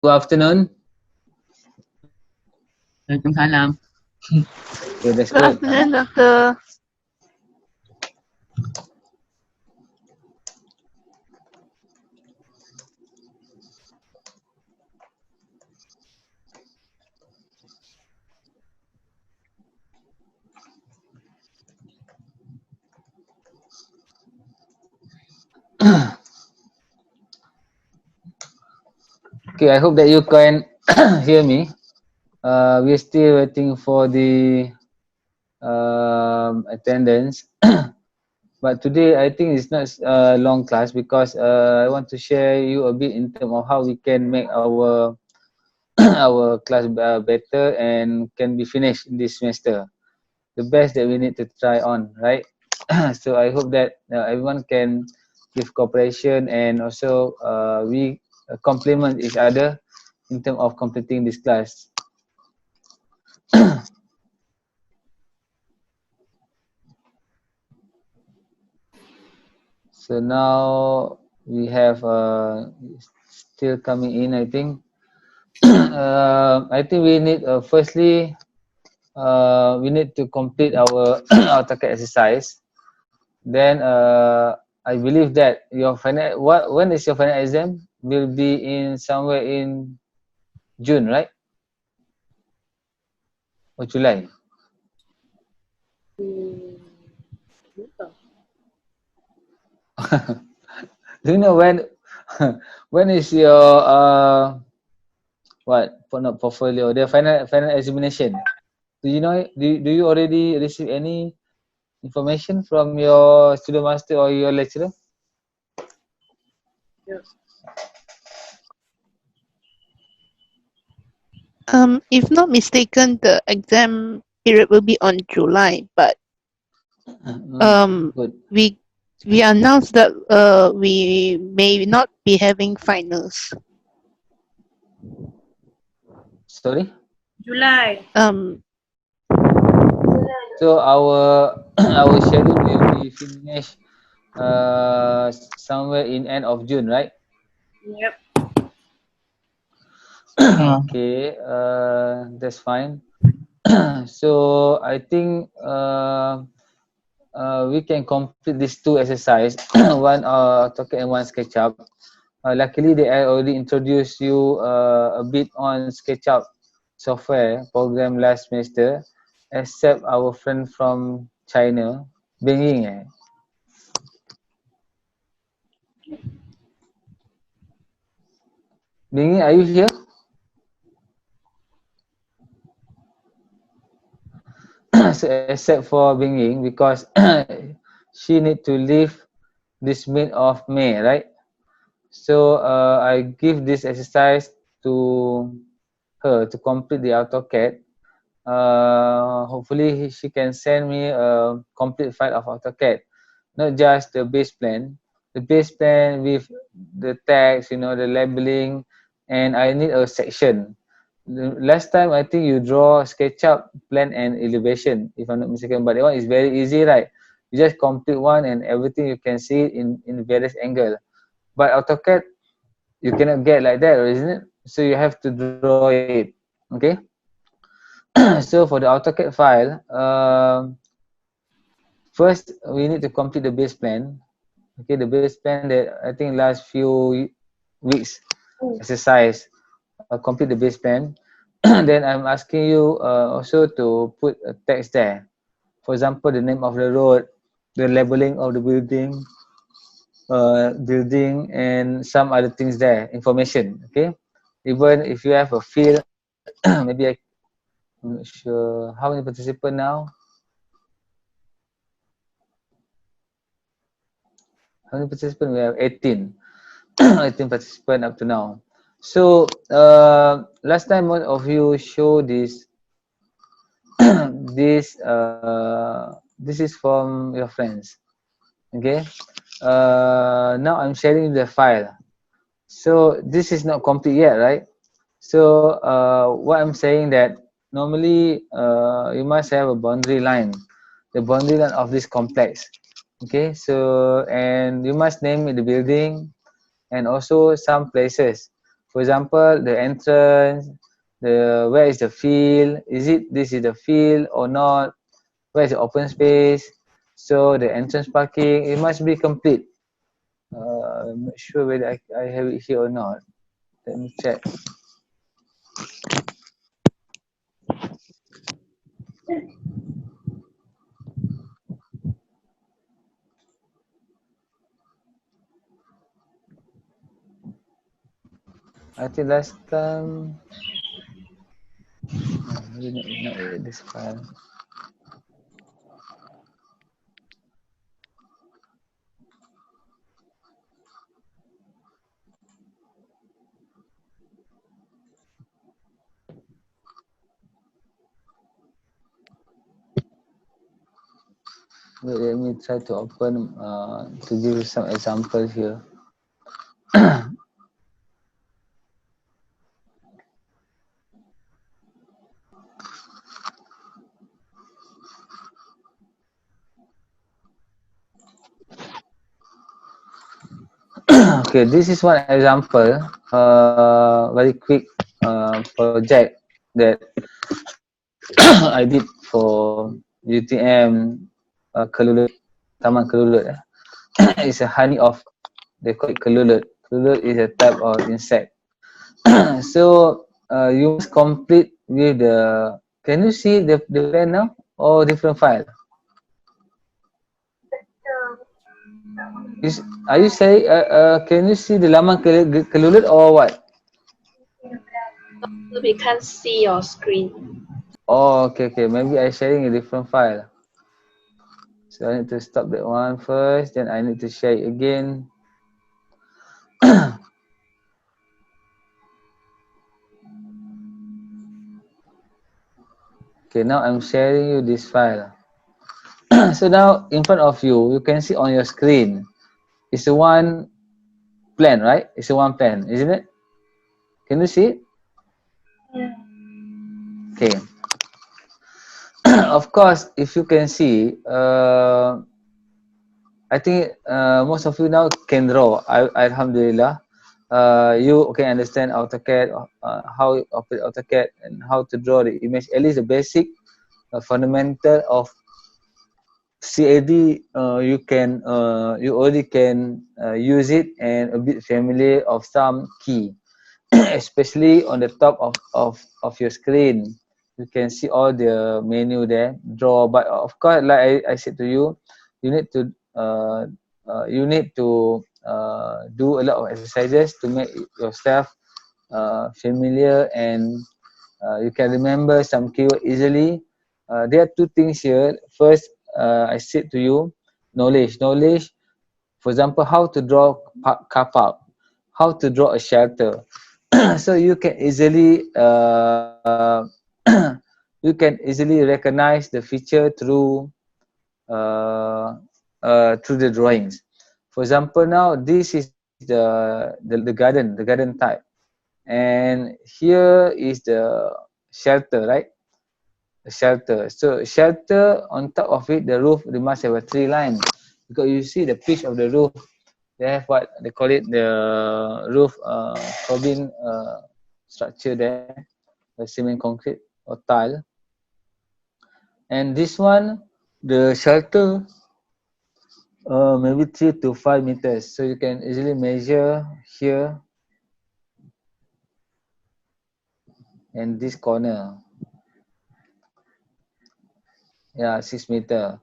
Good afternoon. Waalaikumsalam. Okay, that's Good good. afternoon, Doctor. Okay, I hope that you can hear me. We're still waiting for the attendance. But today I think it's not a long class because I want to share you a bit in terms of how we can make our our class better and can be finished this semester. The best that we need to try on, right? So I hope that everyone can give cooperation and also we complement each other in terms of completing this class. So now we have still coming in, I think. I think we need firstly we need to complete our AutoCAD exercise. Then I believe that your final when is your final exam? Will be in somewhere in June, right? Or July? Do you know when when is your what not portfolio, the final examination? Do you know do you already receive any information from your student master or your lecturer? If not mistaken, the exam period will be on July, but Good. we announced that we may not be having finals. Sorry. July. So our our schedule will be finished somewhere in end of June, right? Yep. Okay, that's fine. So I think we can complete these two exercise, one AutoCAD and one SketchUp. Luckily, they already introduced you a bit on SketchUp software program last semester, except our friend from China, Binging. Binging, are you here? So except for Binging, because she need to leave this mid of May, right? So I give this exercise to her to complete the AutoCAD. Hopefully she can send me a complete file of AutoCAD, not just the base plan. The base plan with the text, you know, the labeling, and I need a section. Last time I think you draw SketchUp, plan and elevation, if I'm not mistaken, but that one is very easy, right? You just complete one and everything you can see it in various angle. But AutoCAD, you cannot get like that, isn't it? So you have to draw it, okay? So for the AutoCAD file, first we need to complete the base plan. Okay, the base plan that I think last few weeks exercise, complete the base plan. Then I'm asking you also to put a text there. For example, the name of the road, the labeling of the building, and some other things there, information. Okay, even if you have a field, maybe I'm not sure how many participants now. How many participants? We have 18. 18 participants up to now. So last time one of you showed this this is from your friends. Okay. Now I'm sharing the file. So this is not complete yet, right? So what I'm saying that normally you must have a boundary line, the boundary line of this complex. Okay, so and you must name the building and also some places. For example, the entrance, where is the field? This is the field or not? Where is the open space? So the entrance parking, it must be complete. I'm not sure whether I have it here or not. Let me check. I think last time, maybe not this file. Wait, let me try to open to give you some examples here. Okay, this is one example, very quick project that I did for UTM Kelulut, Taman Kelulut. It's a honey of, they call it kelulut. Kelulut is a type of insect. So you must complete with the, can you see the plan now or different file? Are you saying, can you see the laman kelulut or what? We can't see your screen. Oh, okay. Maybe I sharing a different file. So I need to stop that one first, then I need to share it again. Okay, now I'm sharing you this file. So now in front of you, you can see on your screen, it's a one plan, right? It's a one plan, isn't it? Can you see it? Yeah. Okay. Of course, if you can see, I think most of you now can draw. Alhamdulillah. You can understand AutoCAD, how you operate AutoCAD, and how to draw the image. At least the basic fundamental of CAD, you already can use it and a bit familiar of some key, especially on the top of your screen. You can see all the menu there, draw. But of course, like I said to you, you need to do a lot of exercises to make yourself familiar, and you can remember some keyword easily. There are two things here. First, I said to you, knowledge. For example, how to draw car park, how to draw a shelter. So you can easily you can easily recognize the feature through the drawings. For example, now this is the garden type, and here is the shelter, right? The shelter. So shelter, on top of it, the roof, they must have a tree line, because you see the pitch of the roof. They have what they call it, the roof corbin structure there, the cement concrete or tile. And this one, the shelter, maybe 3 to 5 meters. So you can easily measure here and this corner. Yeah, 6 meter.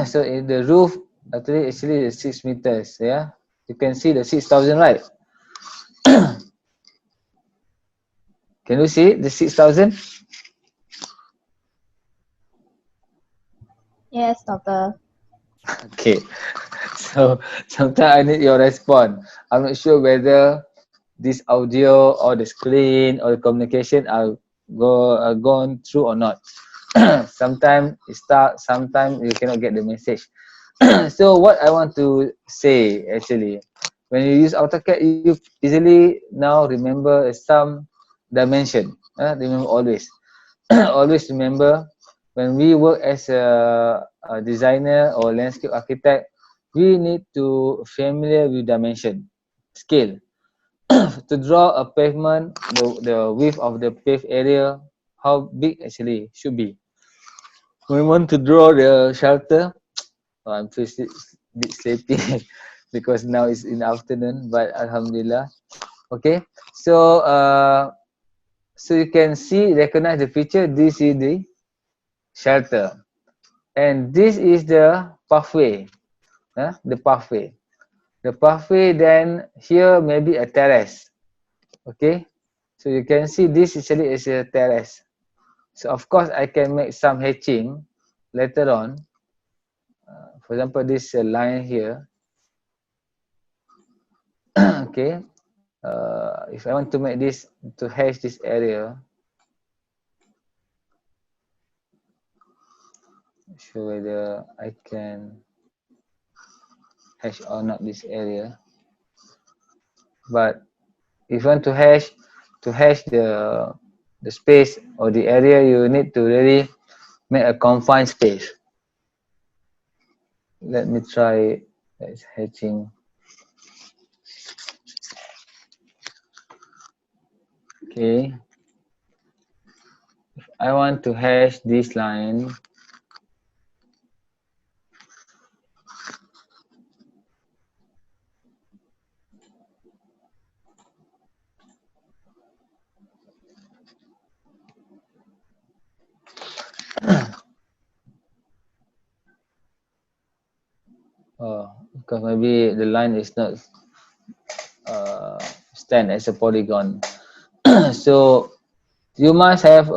So in the roof, actually is 6 meters. Yeah, you can see the 6,000, right? Can you see the 6,000? Yes, doctor. Okay. So sometimes I need your response. I'm not sure whether this audio or the screen or the communication are gone through or not. Sometimes it starts, sometimes you cannot get the message. So what I want to say, actually, when you use AutoCAD, you easily now remember some dimension. Remember always. Always remember, when we work as a designer or landscape architect, we need to familiar with dimension, scale. to draw a pavement, the width of the paved area, how big actually should be. We want to draw the shelter. Oh, I'm a bit sleepy because now it's in the afternoon, but Alhamdulillah. Okay, so so you can see, recognize the picture. This is the shelter, and this is the pathway. The pathway. The pathway. Then here maybe a terrace. Okay, so you can see this actually is a terrace. So of course I can make some hatching later on. For example, this line here. Okay, if I want to make this, to hash this area, not sure whether I can hash or not this area. But if you want to hash the space or the area, you need to really make a confined space. Let me try hatching. Okay, if I want to hash this line, because maybe the line is not stand as a polygon. So you must have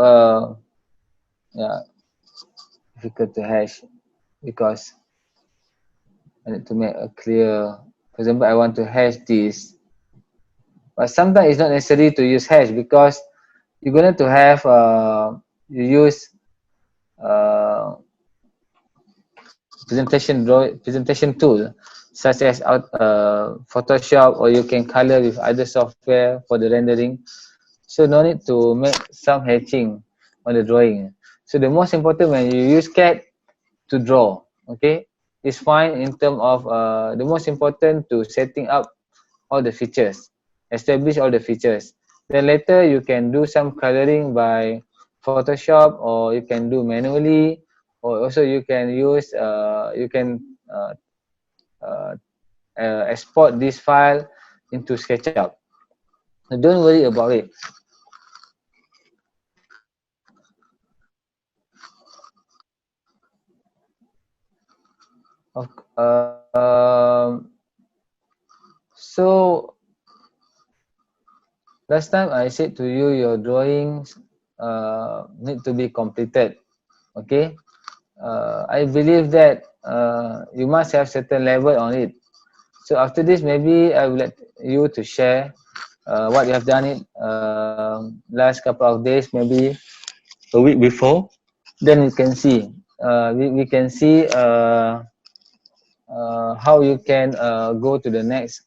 yeah, difficult to hash because I need to make a clear. For example, I want to hash this, but sometimes it's not necessary to use hash because you're going to have you use uh, presentation tool such as Photoshop, or you can color with other software for the rendering. So no need to make some hatching on the drawing. So the most important when you use CAD to draw, okay, it's fine in terms of the most important to setting up all the features, establish all the features. Then later you can do some coloring by Photoshop, or you can do manually, or also you can use uh, export this file into SketchUp. So don't worry about it. So last time I said to you, your drawings need to be completed. Okay, I believe that you must have certain level on it. So after this, maybe I would like you to share what you have done it last couple of days, maybe a week before. Then we can see. We can see how you can go to the next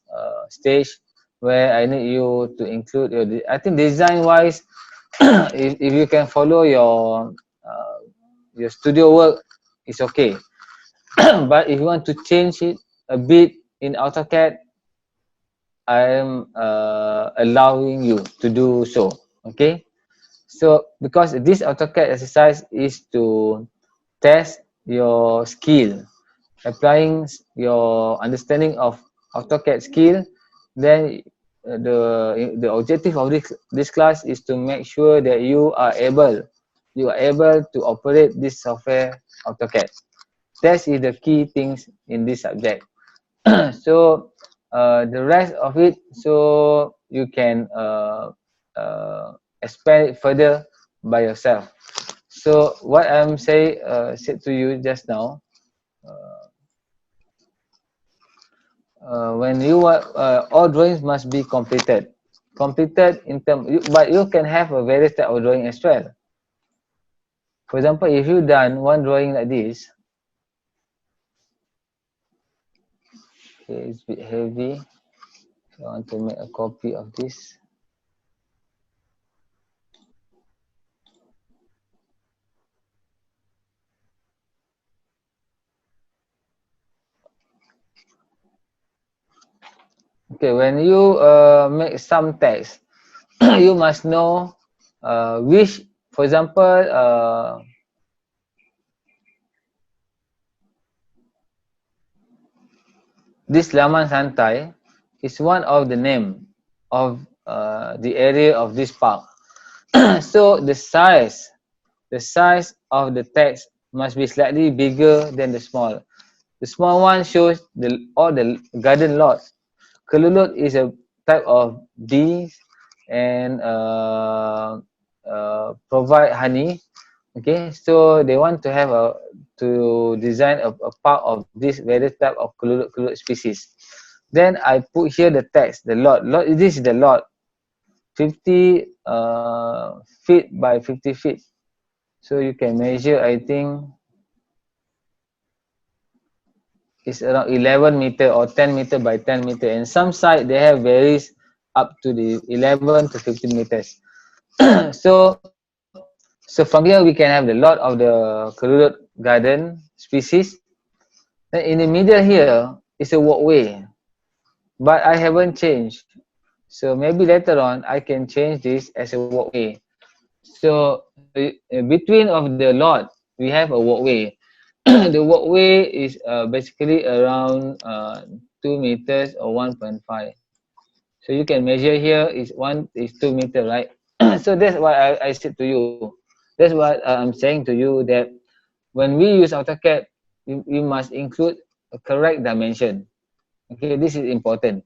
stage where I need you to include your. I think design wise, if you can follow your studio work, it's okay. But if you want to change it a bit in AutoCAD, I am allowing you to do so. Okay. So because this AutoCAD exercise is to test your skill, applying your understanding of AutoCAD skill, then the objective of this class is to make sure that you are able to operate this software AutoCAD. That is the key things in this subject. So the rest of it, so you can expand it further by yourself. So what I'm said to you just now, when you are all drawings must be completed in term, but you can have a various type of drawing as well. For example, if you done one drawing like this, okay, it's a bit heavy. So I want to make a copy of this. Okay, when you make some text, you must know which, for example, this laman santai is one of the name of the area of this park. So the size of the text must be slightly bigger than the small. The small one shows all the garden lot. Kelulut is a type of bees and provide honey. Okay, so they want to have to design a park of this various type of kelulut species. Then I put here the text, the lot. This is the lot, 50 feet by 50 feet. So you can measure, I think it's around 11 meter or 10 meter by 10 meter. And some site they have varies up to the 11 to 15 meters. so so from here we can have the lot of the kelulut garden species. Then in the middle here is a walkway, but I haven't changed. So maybe later on I can change this as a walkway. So between of the lot we have a walkway. The walkway is basically around 2 meters or 1.5. So you can measure here is 2 meter, right? So that's what I said to you. That's what I'm saying to you, that when we use AutoCAD, we must include a correct dimension. Okay, this is important.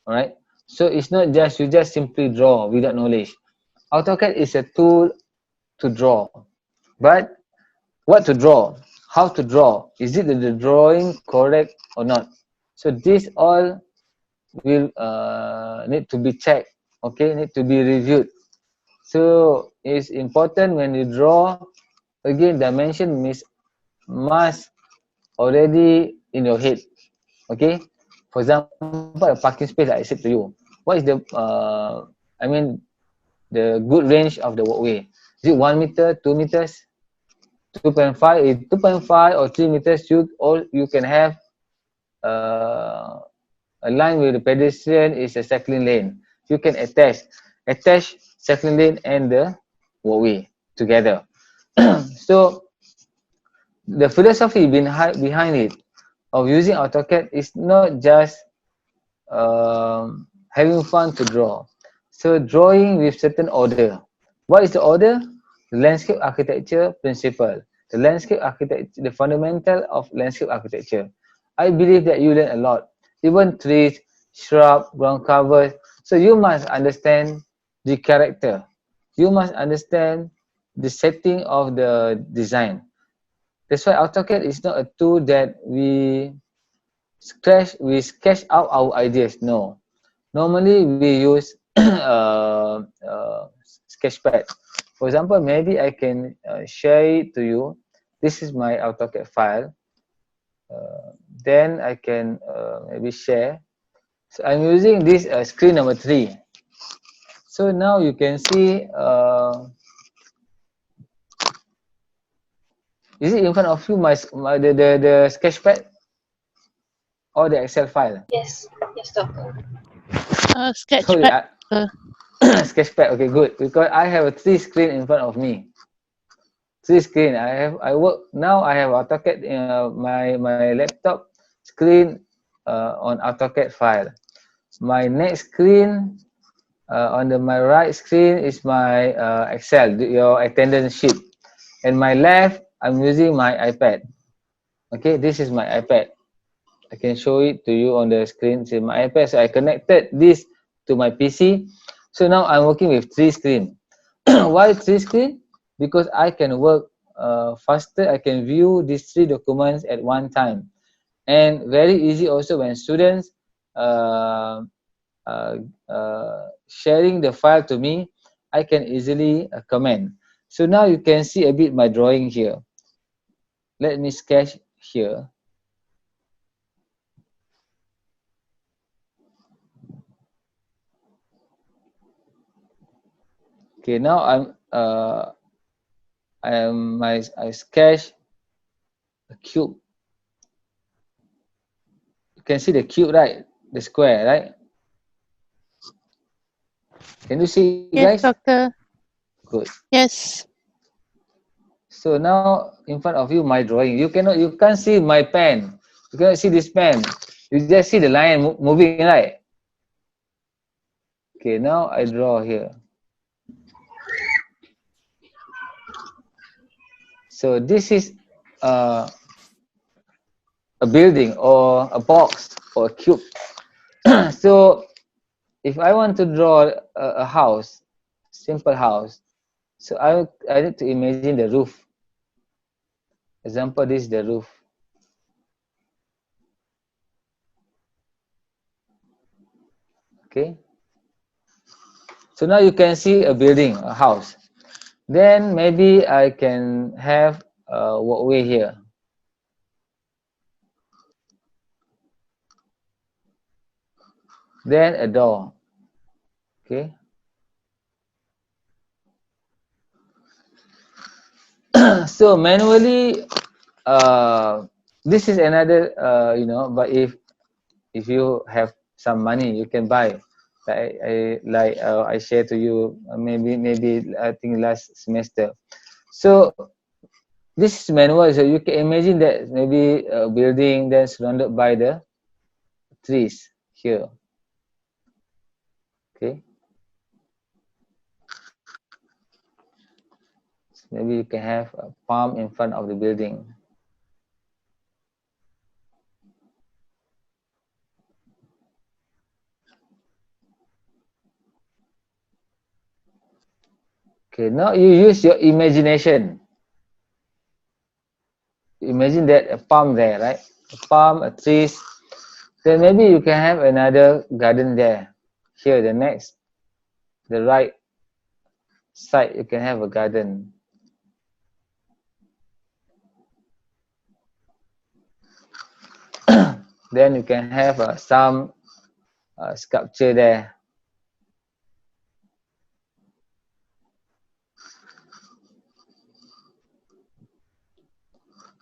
All right. So it's not just you just simply draw without knowledge. AutoCAD is a tool to draw, but what to draw, how to draw, is it the drawing correct or not? So this all will need to be checked. Okay, need to be reviewed. So it's important when you draw, again dimension must already in your head. Okay, for example a parking space, like I said to you, what is the I mean the good range of the walkway? Is it 1 meter, 2 meters, 2.5? 2.5 or 3 meters, you can have a line with the pedestrian is a cycling lane. You can attach cycling lane and the walkway together. So the philosophy behind it of using AutoCAD is not just having fun to draw. So drawing with certain order. What is the order? The landscape architecture principle. The landscape architecture, the fundamental of landscape architecture. I believe that you learn a lot. Even trees, shrub, ground covers. So you must understand the character. You must understand the setting of the design. That's why AutoCAD is not a tool that we sketch out our ideas. No. Normally we use Sketchpad. For example, maybe I can share it to you. This is my AutoCAD file. Then I can maybe share. So I'm using this screen number 3. So now you can see, is it in front of you the Sketchpad or the Excel file? Yes, yes, doctor. Sorry, Sketchpad. Sketchpad. Okay, good, because I have a 3 screen in front of me. 3 screen. I work now. I have AutoCAD. My laptop screen on AutoCAD file. My next screen on my right screen is my Excel, your attendance sheet, and my left I'm using my iPad. Okay, this is my iPad. I can show it to you on the screen. See my iPad. So I connected this to my PC. So now I'm working with 3 screen. Why 3 screen? Because I can work faster. I can view these 3 documents at one time, and very easy also when students sharing the file to me. I can easily comment. So now you can see a bit my drawing here. Let me sketch here. Okay, now I sketch a cube. You can see the cube, right? The square, right? Can you see, Yes, guys? doctor. Good. Yes. So now in front of you, my drawing. You can't see my pen. You cannot see this pen. You just see the line moving, right? Okay, now I draw here. So this is uh, a building or a box or a cube. So if I want to draw a house, simple house, so I need to imagine the roof. Example, this is the roof. Okay. So now you can see a building, a house. Then maybe I can have a walkway here. Then a door. Okay. So manually, this is another, but if you have some money, you can buy. I share to you maybe I think last semester. So this is manual. So you can imagine that maybe a building then surrounded by the trees here. Okay. So maybe you can have a palm in front of the building. Okay, now you use your imagination. Imagine that a palm there, right? A palm, a trees. Then maybe you can have another garden there. Here, the right side, you can have a garden. Then you can have some sculpture there.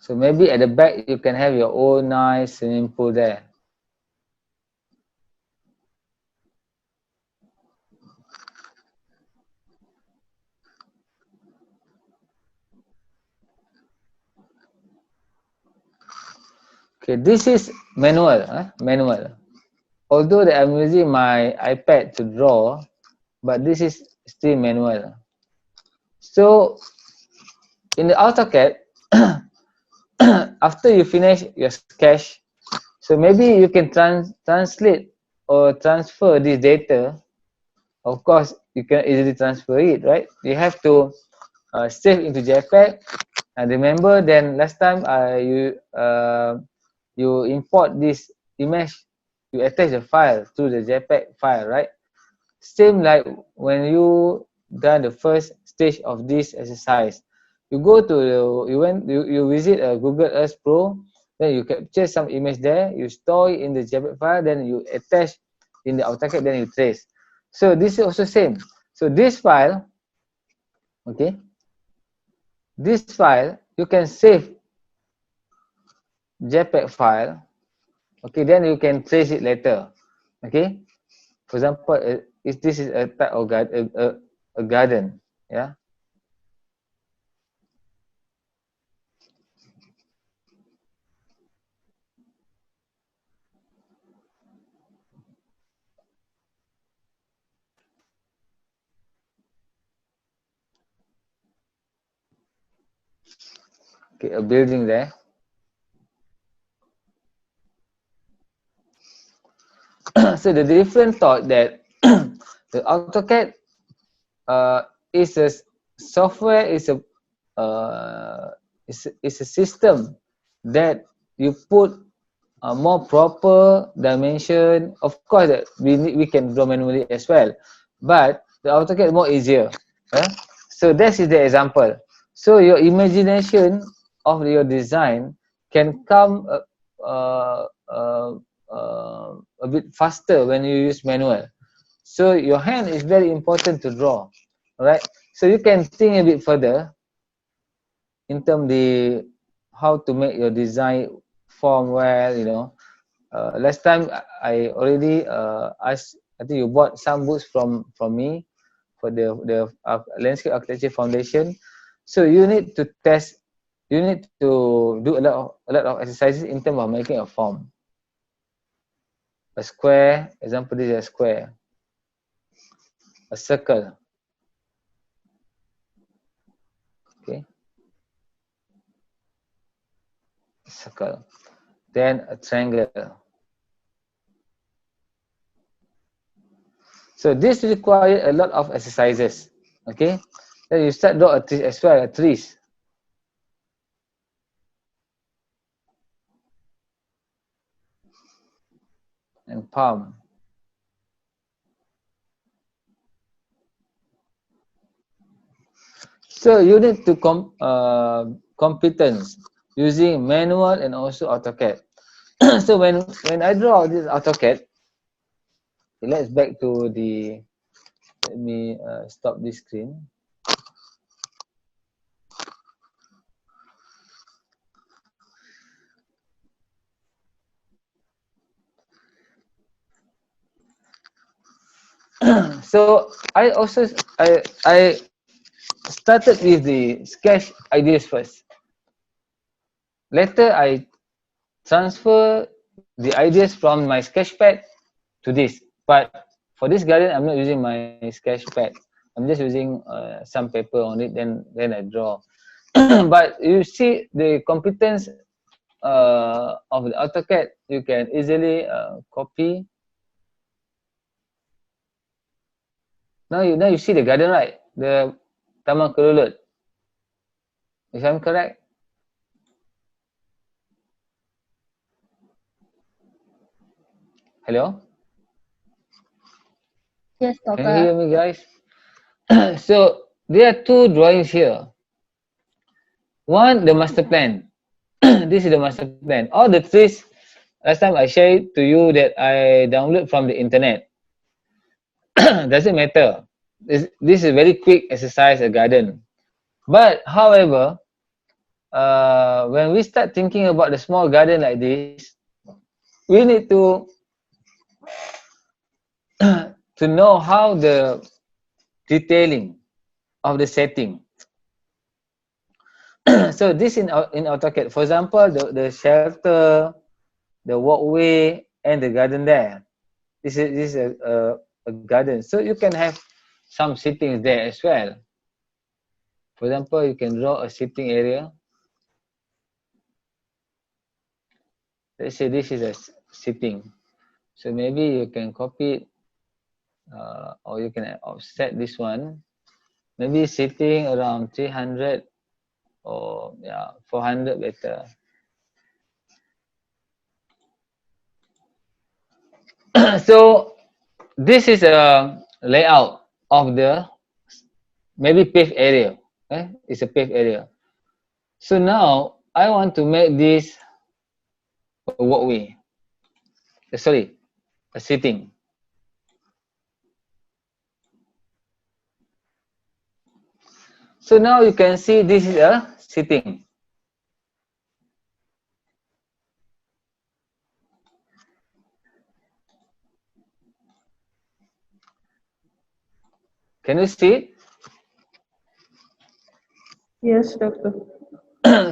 So maybe at the back, you can have your own nice swimming pool there. Okay, this is manual, manual. Although that I'm using my iPad to draw, but this is still manual. So in the AutoCAD, after you finish your sketch, so maybe you can translate or transfer this data. Of course, you can easily transfer it, right? You have to save into JPEG. And remember, then last time you import this image, you attach the file to the JPEG file, right? Same like when you done the first stage of this exercise, you go to you visit a Google Earth Pro, then you capture some image there, you store it in the JPEG file, then you attach in the AutoCAD, then you trace. So this is also same. So this file, okay, this file you can save JPEG file, okay, then you can trace it later, okay. For example, if this is a type of a garden, yeah. Okay, a building there. So the different thought that the AutoCAD is a software, is a system that you put a more proper dimension. Of course, that we can draw manually as well, but the AutoCAD is more easier. So that is the example. So your imagination of your design can come a bit faster when you use manual. So your hand is very important to draw, right? So you can think a bit further in terms the how to make your design form well. Last time I already asked I think you bought some books from me for the landscape architecture foundation. So you need to test. You need to do a lot of exercises in terms of making a form. A square, example, this is a square. A circle. Okay. A circle. Then a triangle. So this requires a lot of exercises. Okay. Then you start draw a tree as well, a trees. And palm. So you need to competence using manual and also AutoCAD. So when I draw this AutoCAD, let's back to the, let me stop this screen. So I started with the sketch ideas first. Later I transfer the ideas from my sketchpad to this. But for this garden, I'm not using my sketchpad. I'm just using some paper on it. Then I draw. But you see the competence of the AutoCAD. You can easily copy. Now you see the garden, right? The Taman Kelulut. If I'm correct. Hello? Yes, Can you hear Doctor. me, guys? So there are two drawings here. One, the master plan. This is the master plan. All the trees, last time I shared to you that I download from the internet. Doesn't matter. This is a very quick exercise, a garden. But however, when we start thinking about the small garden like this, we need to to know how the detailing of the setting. So this in AutoCAD. For example, the shelter, the walkway, and the garden there. This is a garden. So you can have some sittings there as well. For example, you can draw a sitting area. Let's say this is a sitting. So maybe you can copy it, or you can offset this one. Maybe sitting around 300 or 400 better. So this is a layout of the maybe paved area. It's a paved area. So now I want to make this a walkway. Sorry, a sitting. So now you can see this is a sitting. Can you see it? Yes, Doctor.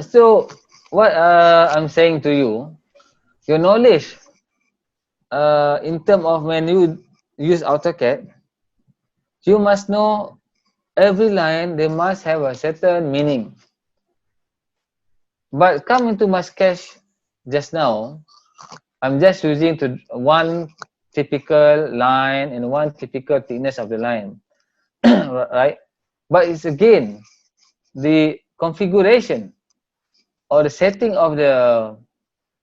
So what I'm saying to you, your knowledge in terms of when you use AutoCAD, you must know every line, they must have a certain meaning. But coming to my sketch just now, I'm just using one typical line and one typical thickness of the line, right? But it's again the configuration or the setting of the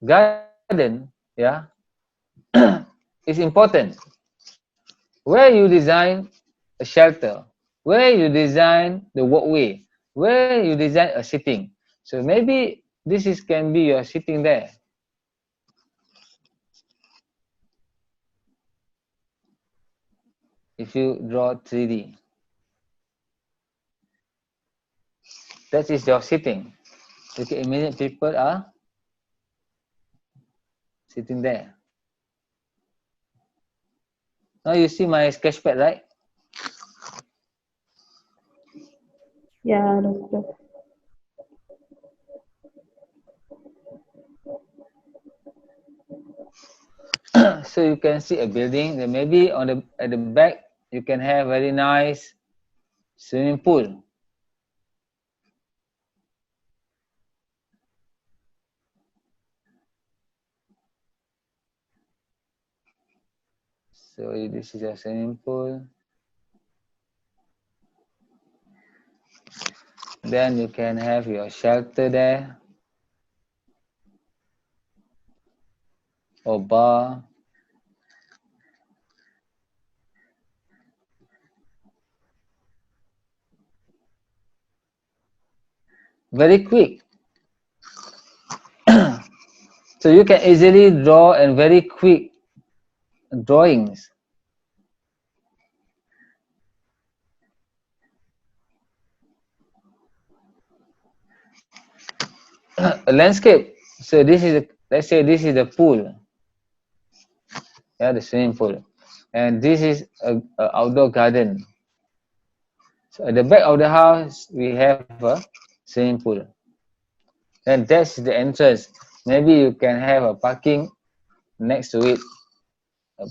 garden, is important. Where you design a shelter, where you design the walkway, where you design a sitting. So maybe this can be your sitting there. If you draw 3D, that is your sitting. You can imagine people are sitting there. Now you see my sketchpad, right? Yeah, doctor. So you can see a building. Then maybe on the at the back you can have very nice swimming pool. So this is a swimming pool. Then you can have your shelter there or bar. Very quick. So you can easily draw and very quick drawings. A landscape. So this is let's say this is the pool. Yeah, the swimming pool. And this is a outdoor garden. So at the back of the house we have a swimming pool. Then that's the entrance. Maybe you can have a parking next to it,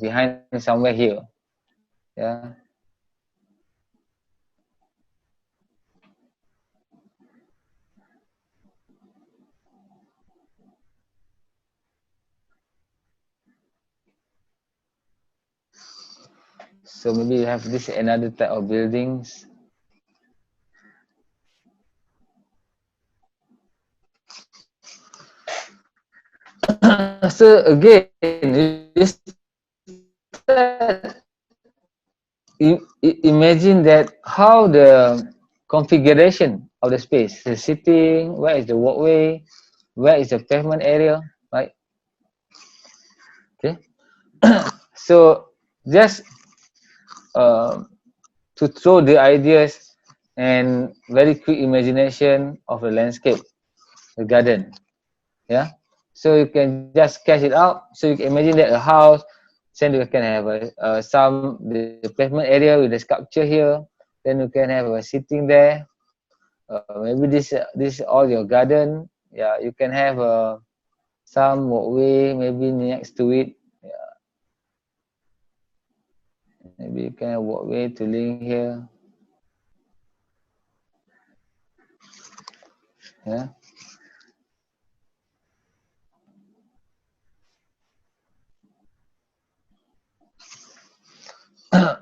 behind somewhere here. Yeah. So maybe you have this another type of buildings. So again, you start imagine that how the configuration of the space, the sitting, where is the walkway, where is the pavement area, right? Okay. So just uh, to throw the ideas and very quick imagination of the landscape, the garden. Yeah. So you can just sketch it out. So you can imagine that a house, then you can have some the pavement area with the sculpture here. Then you can have a sitting there. Maybe this all your garden. Yeah, you can have some walkway maybe next to it. Yeah, maybe you can have walkway to link here. Yeah.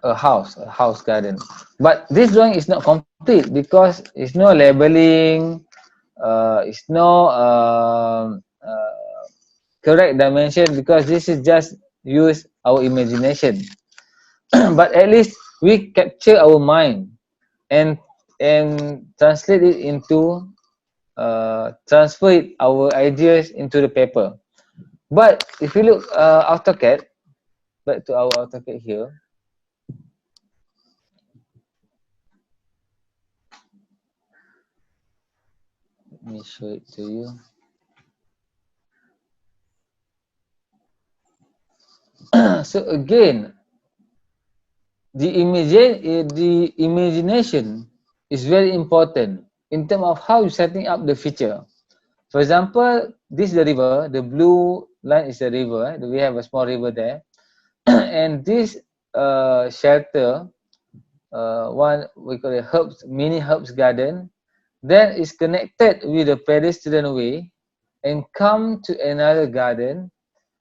A house garden. But this drawing is not complete because it's no labeling, it's no correct dimension because this is just use our imagination. But at least we capture our mind and translate it into transfer it, our ideas into the paper. But if you look AutoCAD, back to our AutoCAD here. Let me show it to you. So again, the imagination is very important in terms of how you're setting up the feature. For example, this is the river. The blue line is the river. We have a small river there, and this shelter, one we call it mini herbs garden, then is connected with the pedestrian way and come to another garden,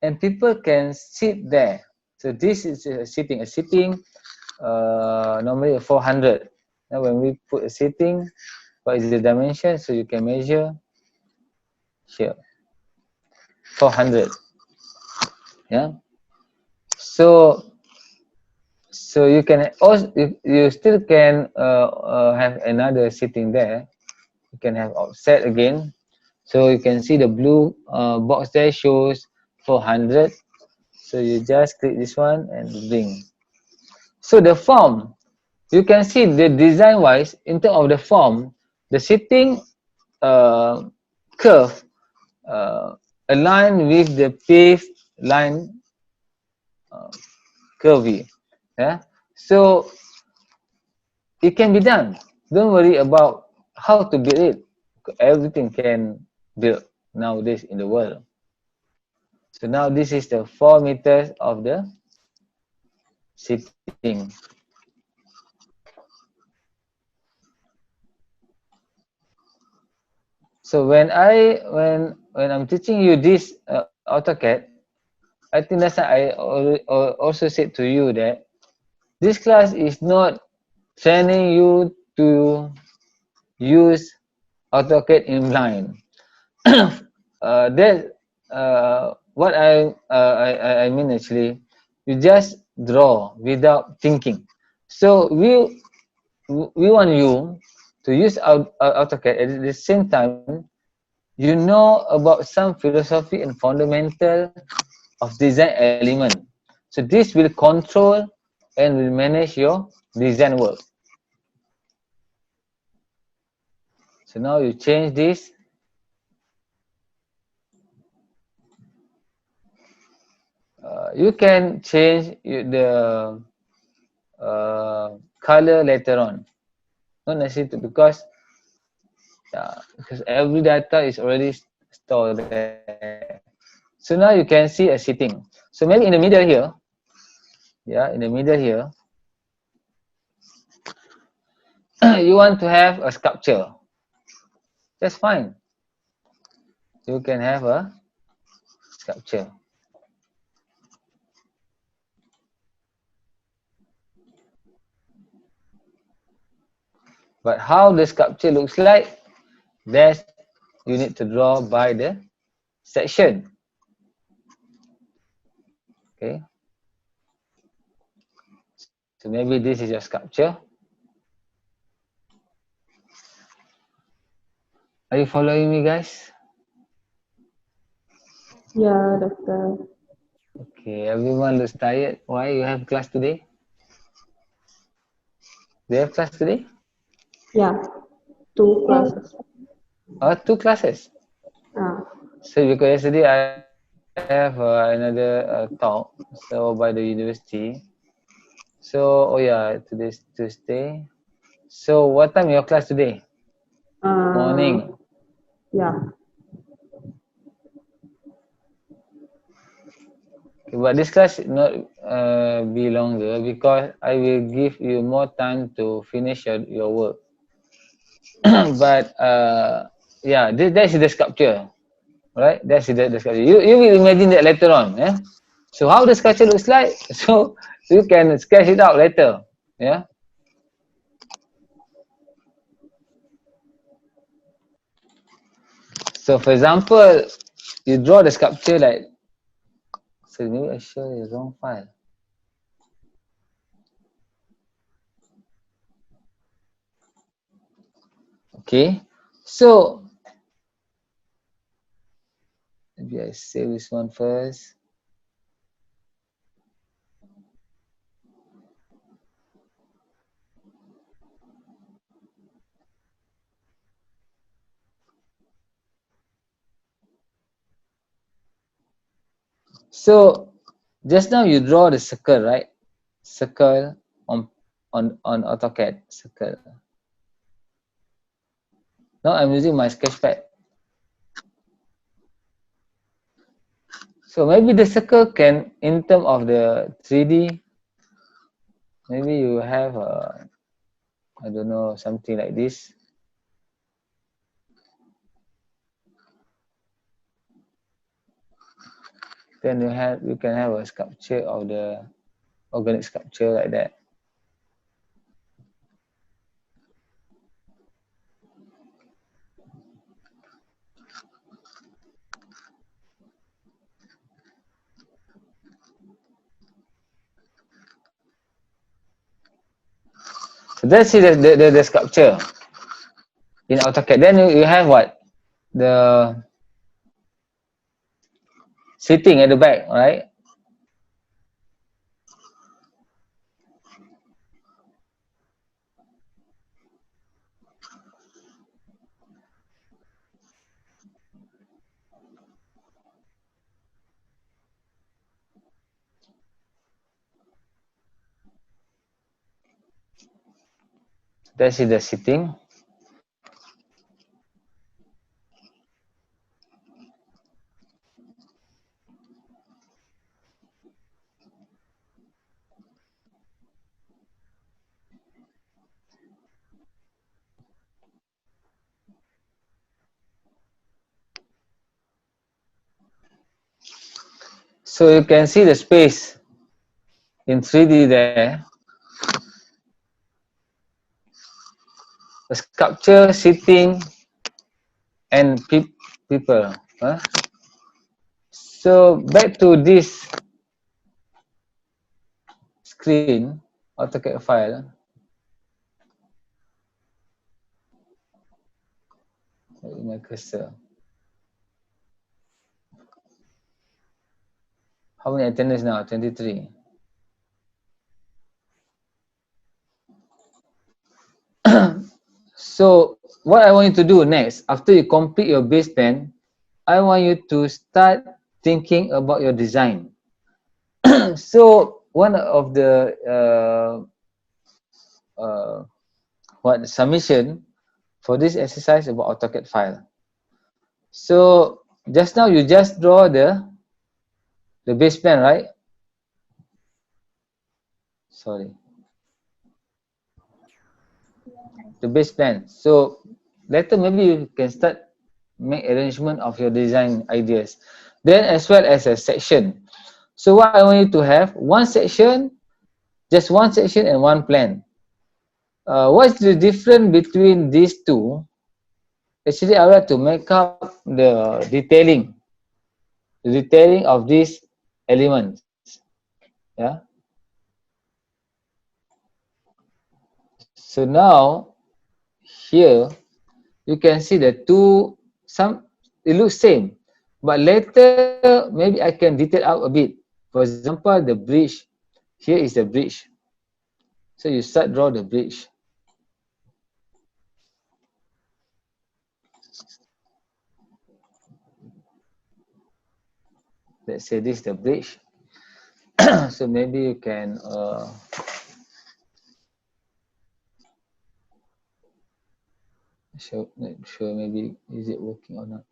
and people can sit there. So this is a sitting. Normally 400. Now when we put a sitting, what is the dimension? So you can measure here, 400. Yeah. So you can also you still can have another sitting there. You can have offset again. So you can see the blue box there shows 400. So you just click this one and bring. So the form, you can see the design wise in terms of the form, the sitting uh, curve aligned with the paved line curvy. Yeah. So it can be done. Don't worry about how to build it. Everything can build nowadays in the world. So now this is the 4 meters of the seating. So when I'm teaching you this AutoCAD, I think that's why I also said to you that this class is not training you to use AutoCAD in blind. That what I mean actually, you just draw without thinking. So we want you to use AutoCAD at the same time. You know about some philosophy and fundamental of design element. So this will control and will manage your design work. So now you change this. You can change the color later on. Not necessary because because every data is already stored there. So now you can see a sitting. So maybe in the middle here, in the middle here, you want to have a sculpture. That's fine. You can have a sculpture. But how the sculpture looks like, that you need to draw by the section. Okay. So maybe this is your sculpture. Are you following me, guys? Yeah, doctor. Okay, everyone looks tired. Why you have class today? Do you have class today? Yeah, 2 classes. Oh, 2 classes. So because yesterday I have another talk so by the university. So oh yeah, today's Tuesday. So what time your class today? Morning. Yeah. Okay, but this class not be longer because I will give you more time to finish your work. But yeah, that's the sculpture, right? That's the sculpture. You will imagine that later on, yeah. So how the sculpture looks like, so you can sketch it out later, yeah. So for example, you draw the sculpture like, so maybe I show you the wrong file. Okay, so maybe I save this one first. So just now you draw the circle, right? Circle on AutoCAD, circle. Now I'm using my sketchpad. So maybe the circle can, in terms of the 3D, maybe you have I don't know, something like this. Then you can have a sculpture of the organic sculpture like that. So that's the sculpture in AutoCAD. Then you have what? The sitting at the back, right? That's the setting. So you can see the space in 3D there. The sculpture, sitting, and people. Huh? So back to this screen, AutoCAD file. My cursor. How many attendance now? 23. So what I want you to do next, after you complete your base plan, I want you to start thinking about your design. So one of the submission for this exercise about AutoCAD file. So just now you just draw the base plan, right? Sorry. The base plan. So later maybe you can start make arrangement of your design ideas. Then as well as a section. So what I want you to have, one section, just one section and one plan. What's the difference between these two? Actually, I would like to make up the detailing of these elements. Yeah. So now here you can see the two, it looks same, but later maybe I can detail out a bit. For example, the bridge. Here is the bridge. So you start draw the bridge. Let's say this is the bridge. So maybe you can show maybe is it working or not.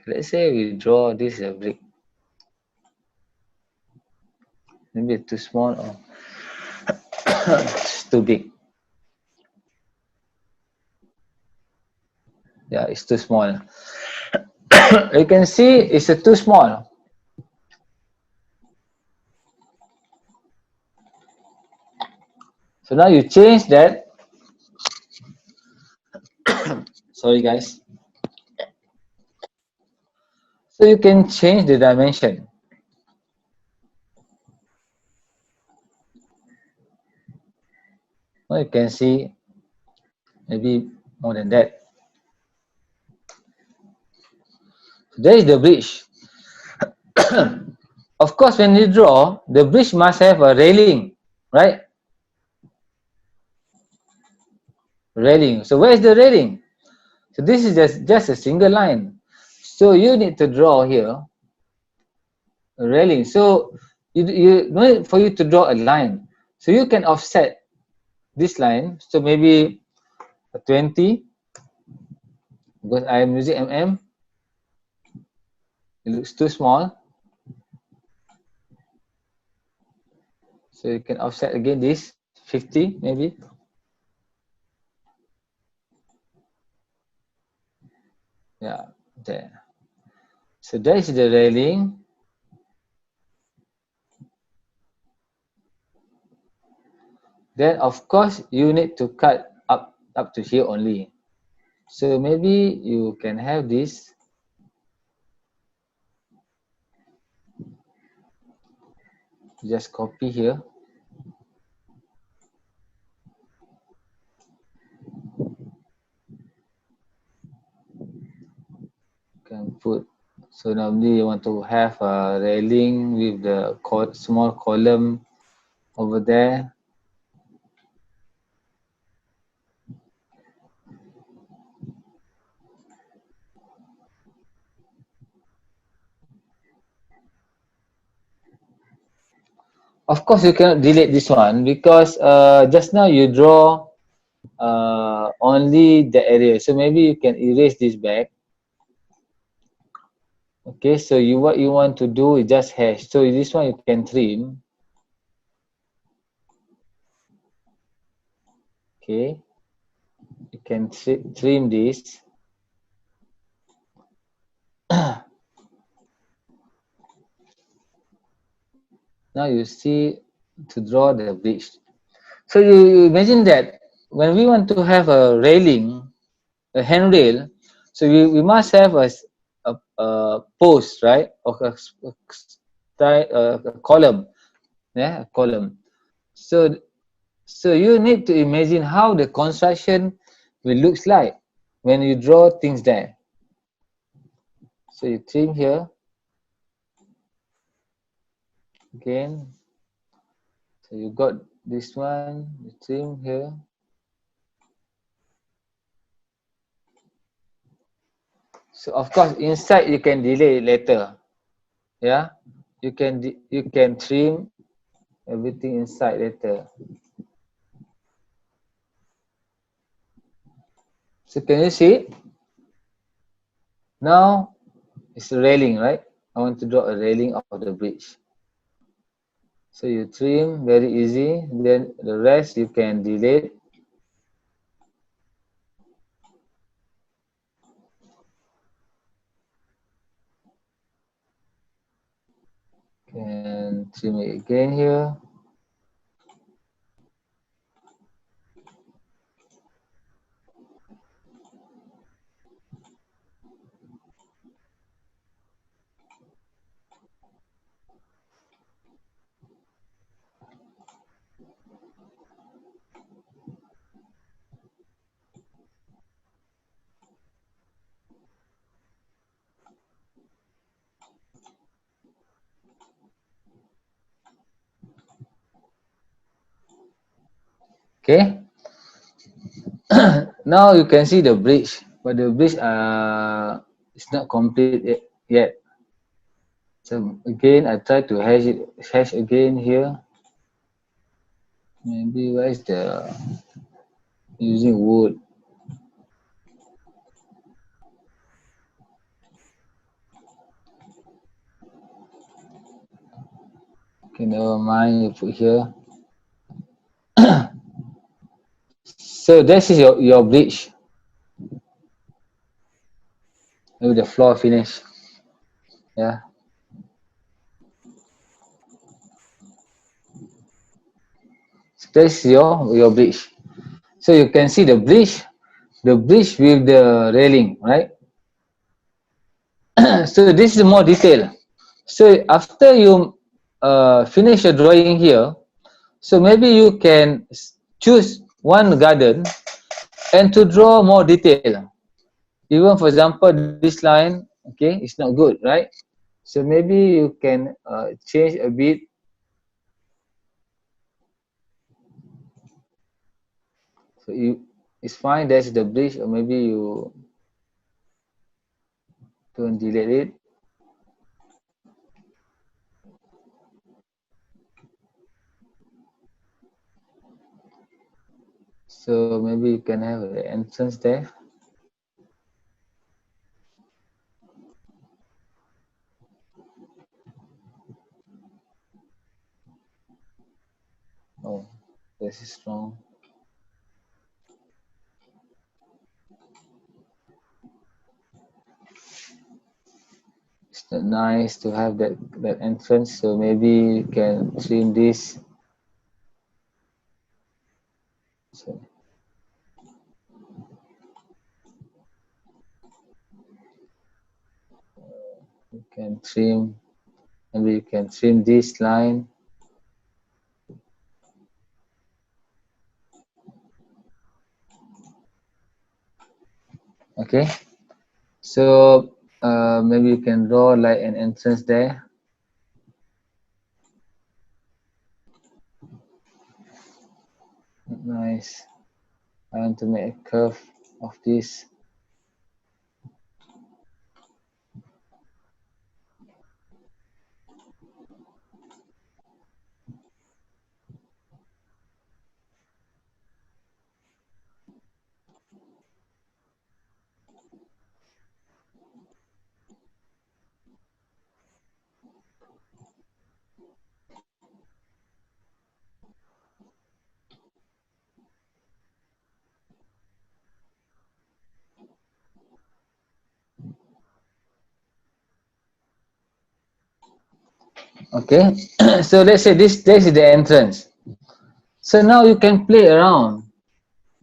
Let's say we draw this brick. Maybe too small or it's too big. Yeah, it's too small. You can see it's too small. So now you change that. Sorry guys. So you can change the dimension. Now you can see maybe more than that. There is the bridge. Of course, when you draw, the bridge must have a railing, right? Railing. So where is the railing? So this is just a single line. So you need to draw here a railing. So you no need for you to draw a line. So you can offset this line. So maybe 20 because I am using mm. It looks too small. So you can offset again this 50 maybe. Yeah, there. So that is the railing. Then of course you need to cut up to here only. So maybe you can have this. Just copy here. Can put. So normally you want to have a railing with the small column over there. Of course, you cannot delete this one because just now you draw only the area. So maybe you can erase this back. Okay, so what you want to do is just hash. So this one you can trim. Okay, you can trim this. Now you see to draw the bridge. So you imagine that when we want to have a railing, a handrail, so we must have a post, right? Or a column, yeah, a column. So you need to imagine how the construction will looks like when you draw things there. So you trim here again. So you got this one, you trim here. So of course inside you can delay later. Yeah, you can trim everything inside later. So can you see? Now it's a railing, right? I want to draw a railing of the bridge. So you trim very easy. Then the rest you can delete. Can trim it again here. Okay. Now you can see the bridge, but the bridge is not complete yet. So again, I try to hash again here. Maybe where is the using wood? Okay, never mind. You put here. So this is your bridge with the floor finish. Yeah. So this is your bridge. So you can see the bridge with the railing, right? So this is more detail. So after you finish your drawing here, so maybe you can choose one garden and to draw more detail. Even for example, this line, okay, it's not good, right? So maybe you can change a bit. So it's fine. That's the bridge, or maybe you don't delete it. So maybe you can have an entrance there. Oh, this is strong. It's not nice to have that entrance. So maybe you can trim this. So you can trim. Maybe you can trim this line. Okay. So maybe you can draw like an entrance there. Nice. I want to make a curve of this. Okay, so let's say this is the entrance. So now you can play around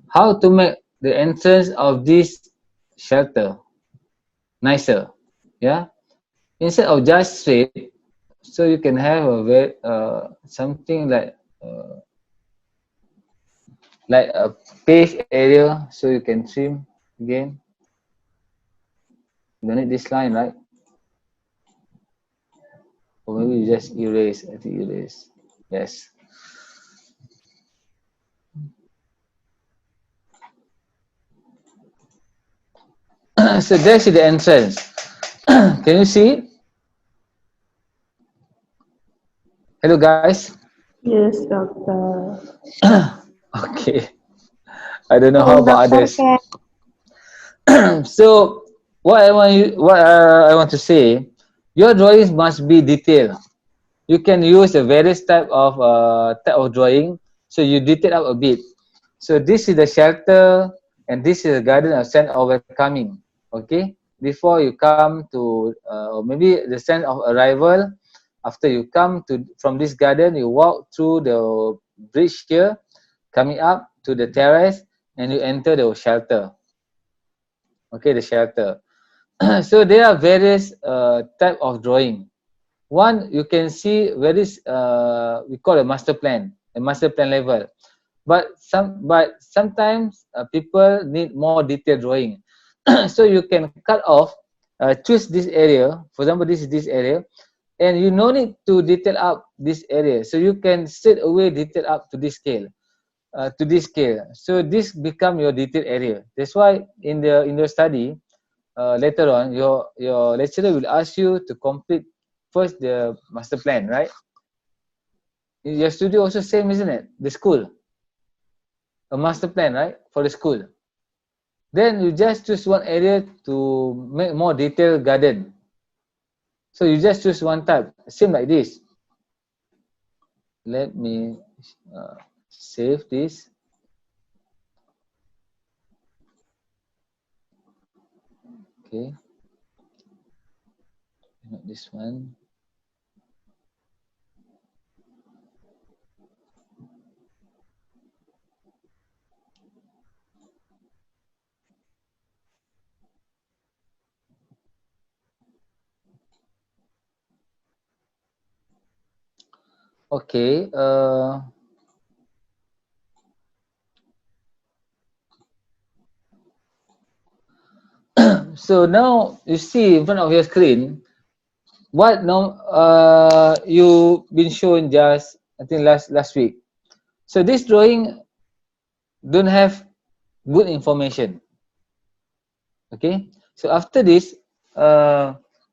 how to make the entrance of this shelter nicer. Yeah, instead of just straight, so you can have a very something like a paved area, so you can trim again. You don't need this line, right? Or maybe you just erase. I think erase. Yes. So that's the entrance. Can you see it? Hello, guys. Yes, doctor. Okay. I don't know how Oh, about Dr. others. Cat. So what I want to say, your drawings must be detailed. You can use a various type of drawing, so you detail up a bit. So this is the shelter, and this is the garden of sense of welcoming. Okay, before you come to or maybe the sense of arrival. After you come to from this garden, you walk through the bridge here, coming up to the terrace, and you enter the shelter. Okay, the shelter. So there are various type of drawing. One, you can see various we call a master plan level. But sometimes people need more detailed drawing. So you can cut off, choose this area. For example, this is this area, and you no need to detail up this area. So you can straight away detail up to this scale. To this scale. So this become your detailed area. That's why in the study, later on, your lecturer will ask you to complete first the master plan, right? Your studio also same, isn't it? The school, a master plan, right, for the school. Then you just choose one area to make more detailed garden. So you just choose one type, same like this. Let me save this. Okay, not this one. Okay. So now you see in front of your screen what now you been shown just I think last week. So this drawing don't have good information. Okay. So after this,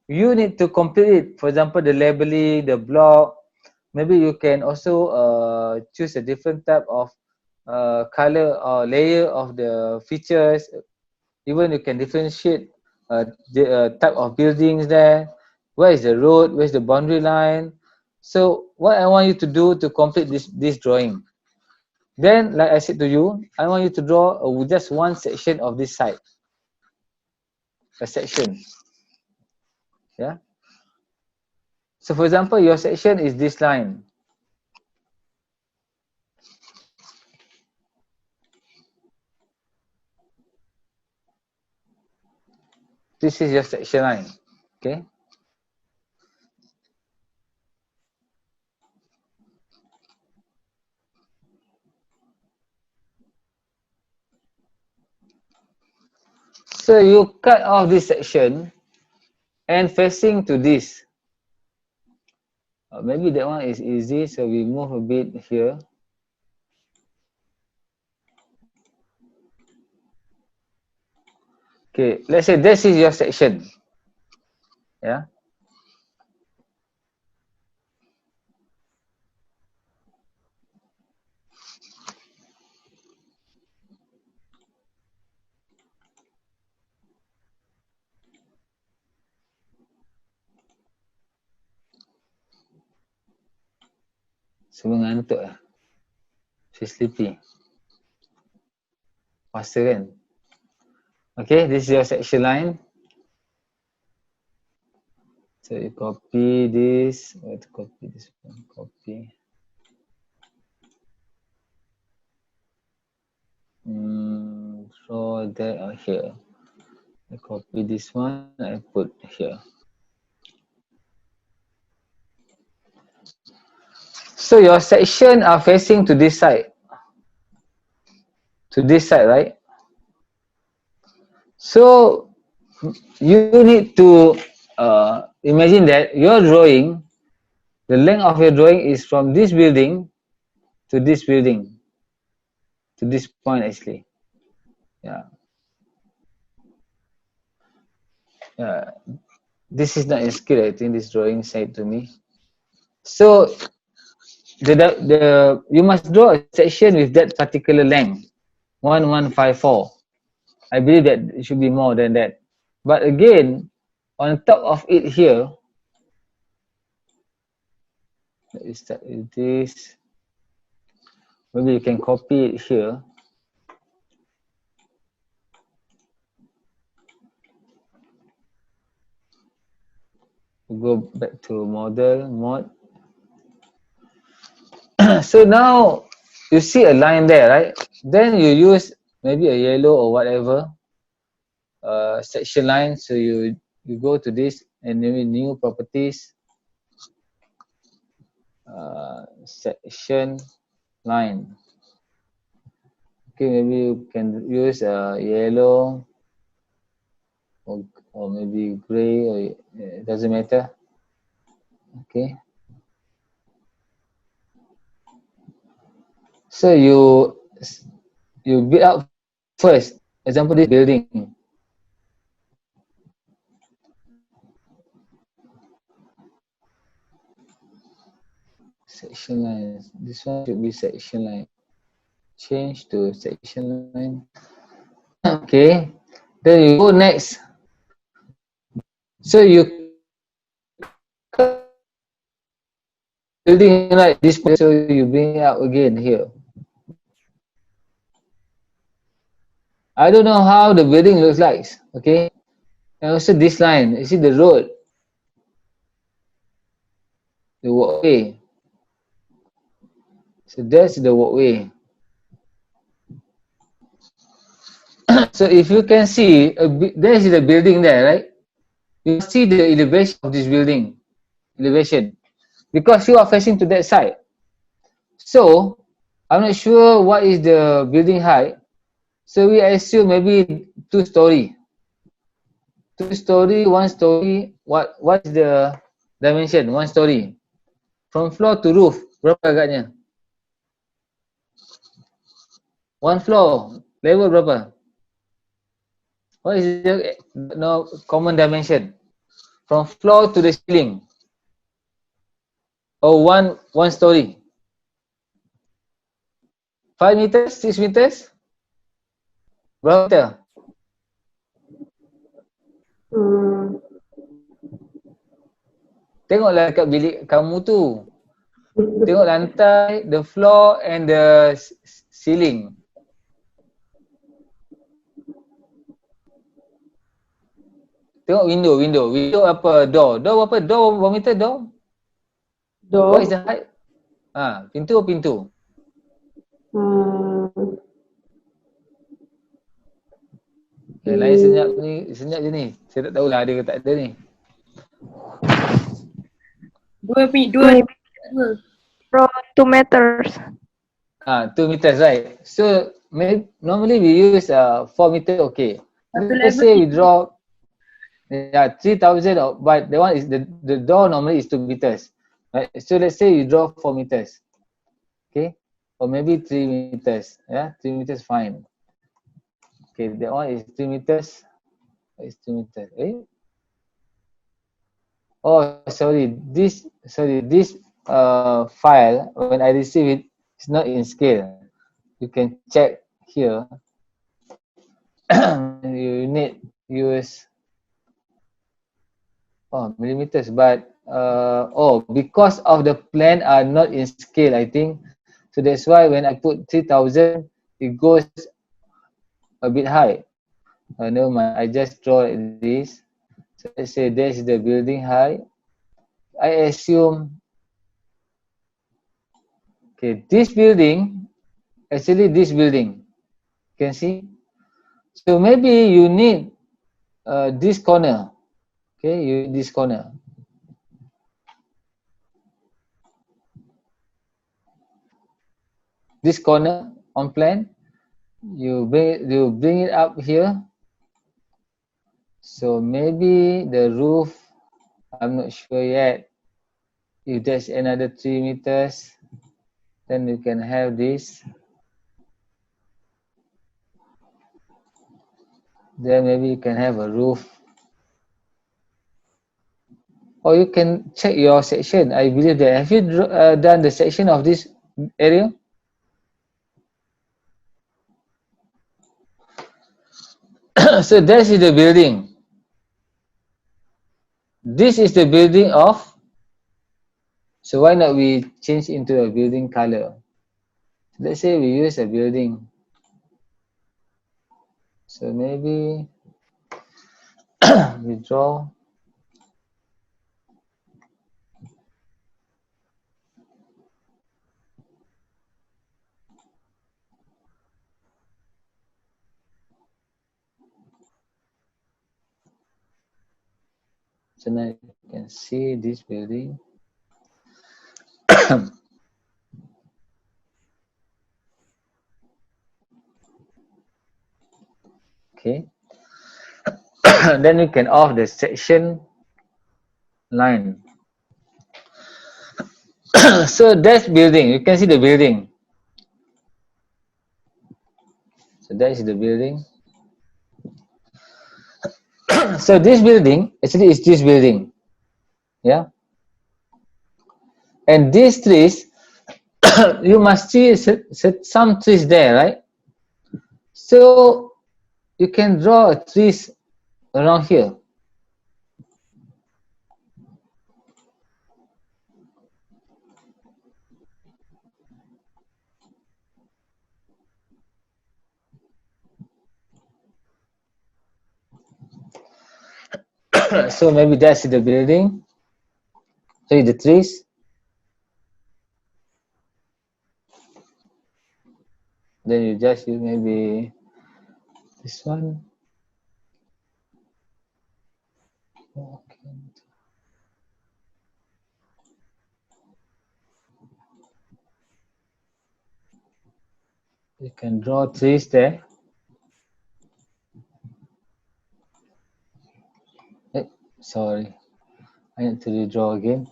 you need to complete it. For example, the labeling, the block. Maybe you can also choose a different type of color or layer of the features. Even you can differentiate the type of buildings there. Where is the road? Where's the boundary line? So what I want you to do to complete this drawing. Then, like I said to you, I want you to draw just one section of this side. A section. Yeah. So for example, your section is this line. This is your section line. Okay. So you cut off this section and facing to this. Maybe that one is easy, so we move a bit here. Okay, let's say this is your section. Yeah. Semua ngantuk lah. She's sleepy. Faster kan? Okay, this is your section line. So you copy this. Where to copy this one? Copy. Draw that here. I copy this one. I put here. So your section are facing to this side. To this side, right? So you need to imagine that your drawing, the length of your drawing is from this building to this building, to this point actually. Yeah. Yeah. This is not in scale, I think this drawing said to me. So the you must draw a section with that particular length, 1154. I believe that it should be more than that. But again, on top of it here, let me start with this. Maybe you can copy it here. Go back to model, Mohd. So now you see a line there, right? Then you use maybe a yellow or whatever section line. So you go to this and maybe new properties, section line. Okay, maybe you can use yellow or maybe gray, or it doesn't matter. Okay. So you build up first. Example, this building. Section line. This one should be section line. Change to section line. Okay. Then you go next. So you building like this point, so you bring it out again here. I don't know how the building looks like. Okay. And also this line. You see the road. The walkway. So that's the walkway. So if you can see, there is the building there, right? You see the elevation of this building, elevation, because you are facing to that side. So I'm not sure what is the building height. So we assume maybe 2-story. 2-story, 1-story. What is the dimension? 1-story. From floor to roof, berapa agaknya? 1 floor, level berapa? What is the common dimension? From floor to the ceiling. Or one story. 5 meters, 6 meters? Berapa meter? Tengoklah kat bilik kamu tu. Tengok lantai, the floor and the ceiling. Tengok window. Window apa? Door berapa? Door berapa meter? Door? What is the height? Pintu atau pintu? Yang lain senyap je ni. Saya tak tahulah ada ke tak ada ni. Dua. From 2 meters. 2 meters, right? So normally we use 4 meter, okay. Let's say we draw 3,000, but the one is the door normally is 2 meters, right? So let's say you draw 4 meters, okay, or maybe 3 meters. 3 meters fine. Okay, that one is 3 meters. It's 2 meters. Oh, sorry. This file, when I receive it, it's not in scale. You can check here. You need use millimeters, but because of the plan are not in scale, I think. So that's why when I put 3,000, it goes a bit high. Never mind, I just draw this. So let's say this is the building height. I assume, okay, this building, actually this building, you can see. So maybe you need this corner, okay, you need this corner. This corner on plan, you bring it up here. So maybe the roof, I'm not sure yet. If there's another 3 meters, then you can have this. Then maybe you can have a roof. Or you can check your section. I believe that. Have you done the section of this area? So that is the building. This is the building of. So why not we change into a building color? Let's say we use a building. So maybe we draw. So now you can see this building. Okay. Then you can off the section line. So that's building. You can see the building. So that is the building. So this building actually is this building. Yeah. And these trees, you must see some trees there, right? So you can draw trees around here. So maybe that's the building. So the trees. Then you just use maybe this one. Okay. You can draw trees there. Sorry, I need to redraw again.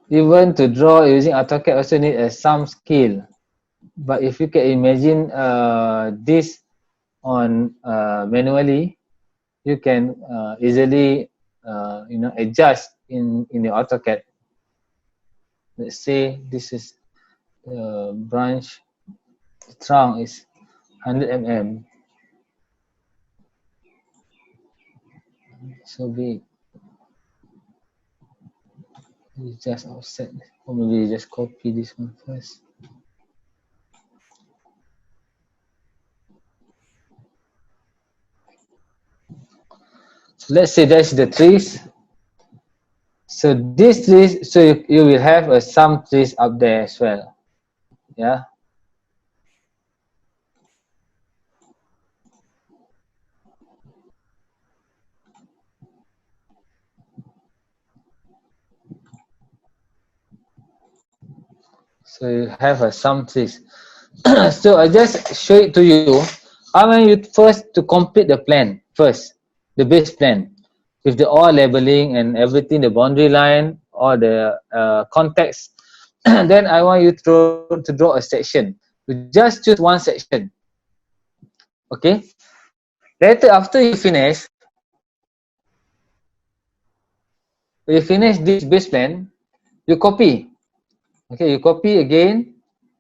Even to draw using Autocad also need some skill. But if you can imagine this on manually, you can easily adjust in the AutoCAD. Let's say this is branch, the trunk is 100 mm. So big. You just offset, or maybe you just copy this one first. So let's say that's the trees. So these trees, so you will have some trees up there as well. Yeah. So you have some trees. So I just show it to you. I want you first to complete the plan first, the base plan with the all labeling and everything, the boundary line or the context. Then I want you to draw a section. You just choose one section. Okay. Later, after you finish this base plan, you copy. Okay, you copy again.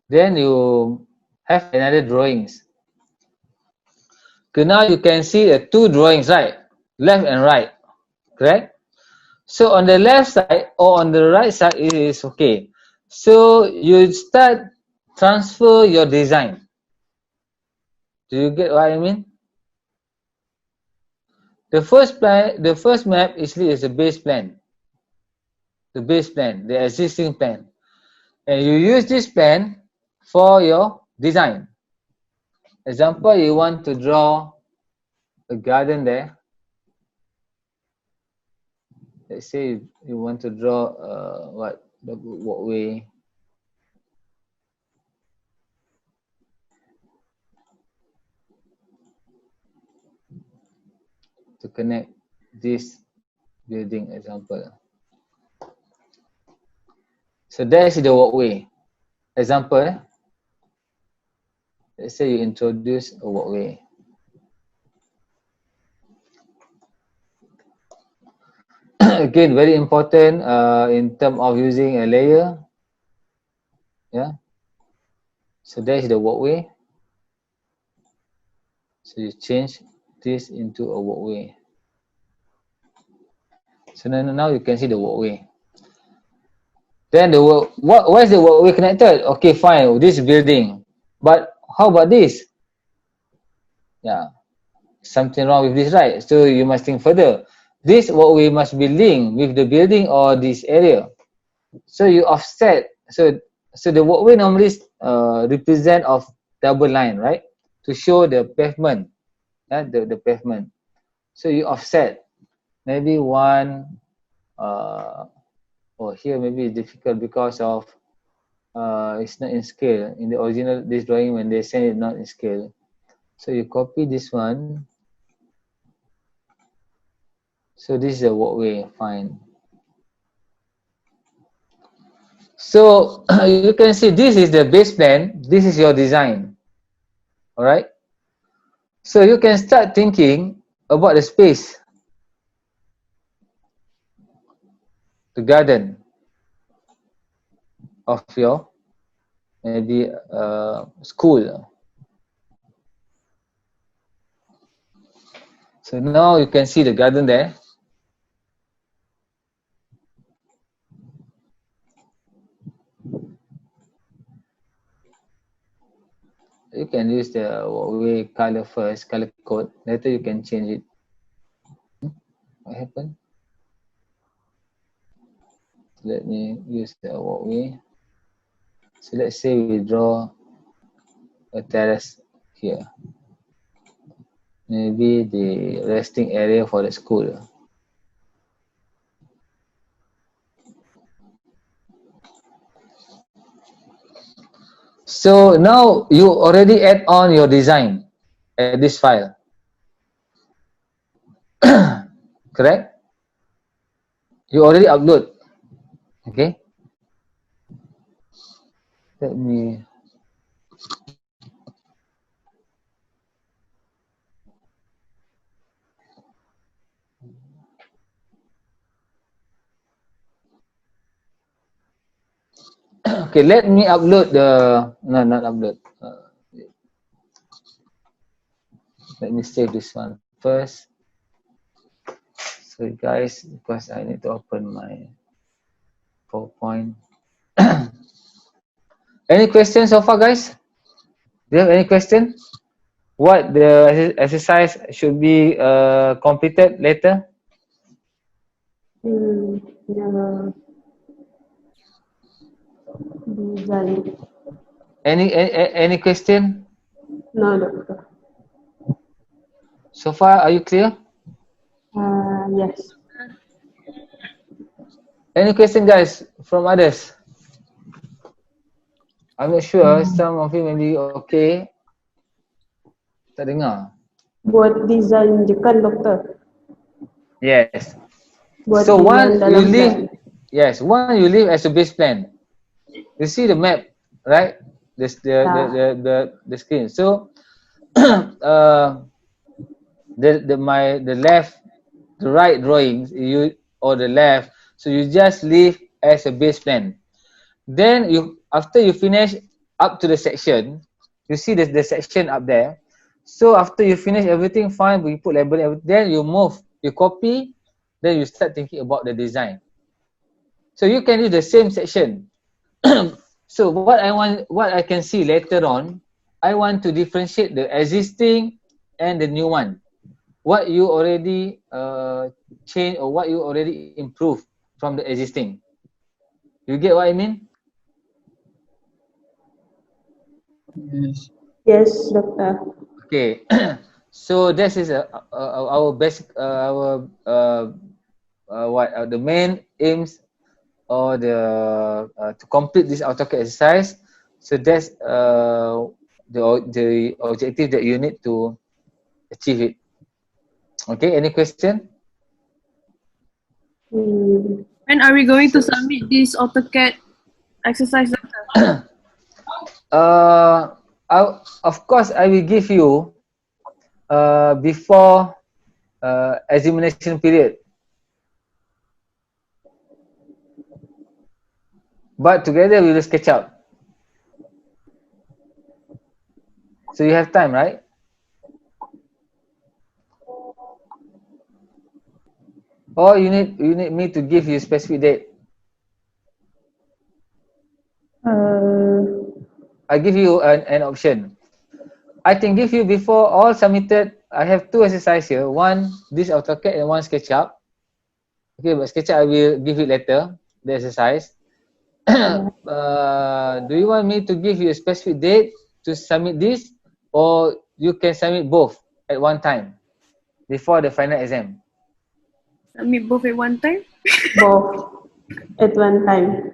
Then you have another drawings. Okay, now you can see two drawings, right? Left and right, correct? So on the left side or on the right side it is okay. So you start transfer your design. Do you get what I mean? The first map actually is a base plan. The base plan, the existing plan. And you use this plan for your design. Example, you want to draw a garden there. Let's say you want to draw the walkway. To connect this building, example. So that's the walkway. Example, let's say you introduce a walkway. Again, very important in terms of using a layer. Yeah. So that's the walkway. So you change this into a walkway. So now you can see the walkway. Then why is the walkway connected? Okay, fine, this building. But how about this? Yeah, something wrong with this, right? So you must think further. This walkway must be linked with the building or this area. So you offset. So the walkway normally represent of double line, right? To show the pavement, the pavement. So you offset. Maybe one. Here maybe it's difficult because of it's not in scale. In the original this drawing, when they send it not in scale. So you copy this one. So this is a walkway, fine. So you can see this is the base plan, this is your design. Alright? So you can start thinking about the space, the garden of your maybe school. So now you can see the garden there. You can use the walkway color first, color code. Later you can change it. What happened? Let me use the walkway. So let's say we draw a terrace here. Maybe the resting area for the school. So now you already add on your design at this file. Correct? You already upload. Okay. Let me. Okay, let me upload the. No, not upload. Let me save this one first. So guys, because I need to open my PowerPoint. Any questions so far, guys? Do you have any question? What the exercise should be completed later? Yeah. Design. Any question? No, doctor. So far, are you clear? Yes. Any question, guys, from others? I'm not sure. Some of you may be okay. Tak dengar. Buat design je kan, doktor? Yes. Buat So design one you dalam leave. plan. Yes, one you leave as a base plan. You see the map, right? The screen. So the left, the right drawings or the left. So you just leave as a base plan. Then after you finish up to the section, you see the section up there. So after you finish everything fine, we put label everything. Then you move, you copy, then you start thinking about the design. So you can use the same section. So what I can see later on, I want to differentiate the existing and the new one. What you already change or what you already improve from the existing. You get what I mean? Yes. Yes, doctor. Okay. So this is our basic the main aims or the to complete this AutoCAD exercise. So that's the objective that you need to achieve it. Okay, any question? When are we going to So, submit this AutoCAD exercise, doctor? I, of course, I will give you before examination period. But together we will sketch out. So you have time, right? Or you need me to give you specific date. I give you an option. I can give you before all submitted. I have two exercises here. One this AutoCAD and one SketchUp. Okay, but SketchUp I will give it later. The exercise. Do you want me to give you a specific date to submit this, or you can submit both at one time before the final exam? Submit both at one time? Both at one time.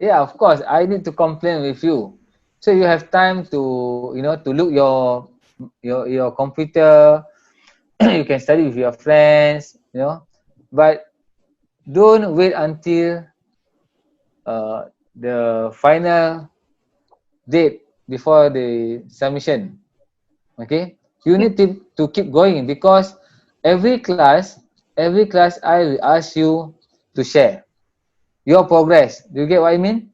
Yeah, of course. I need to complain with you, so you have time to to look your computer. You can study with your friends, but don't wait until the final date before the submission. Okay, you need to keep going because every class I will ask you to share your progress. Do you get what I mean?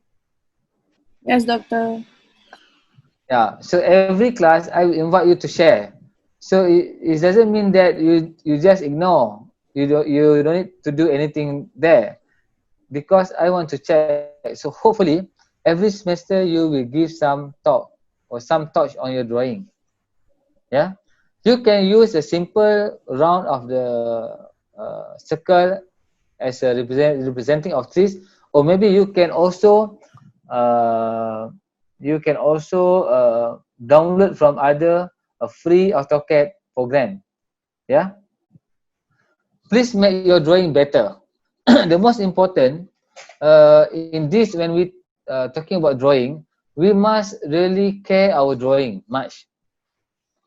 Yes, doctor. Yeah, so every class I will invite you to share. So it doesn't mean that you just ignore. You don't need to do anything there because I want to check. So hopefully every semester you will give some thought or some touch on your drawing. Yeah, you can use a simple round of the circle as a representing of trees, or maybe uh, you can also download from other free AutoCAD program. Yeah, please make your drawing better. The most important in this, when we talking about drawing, we must really care our drawing much.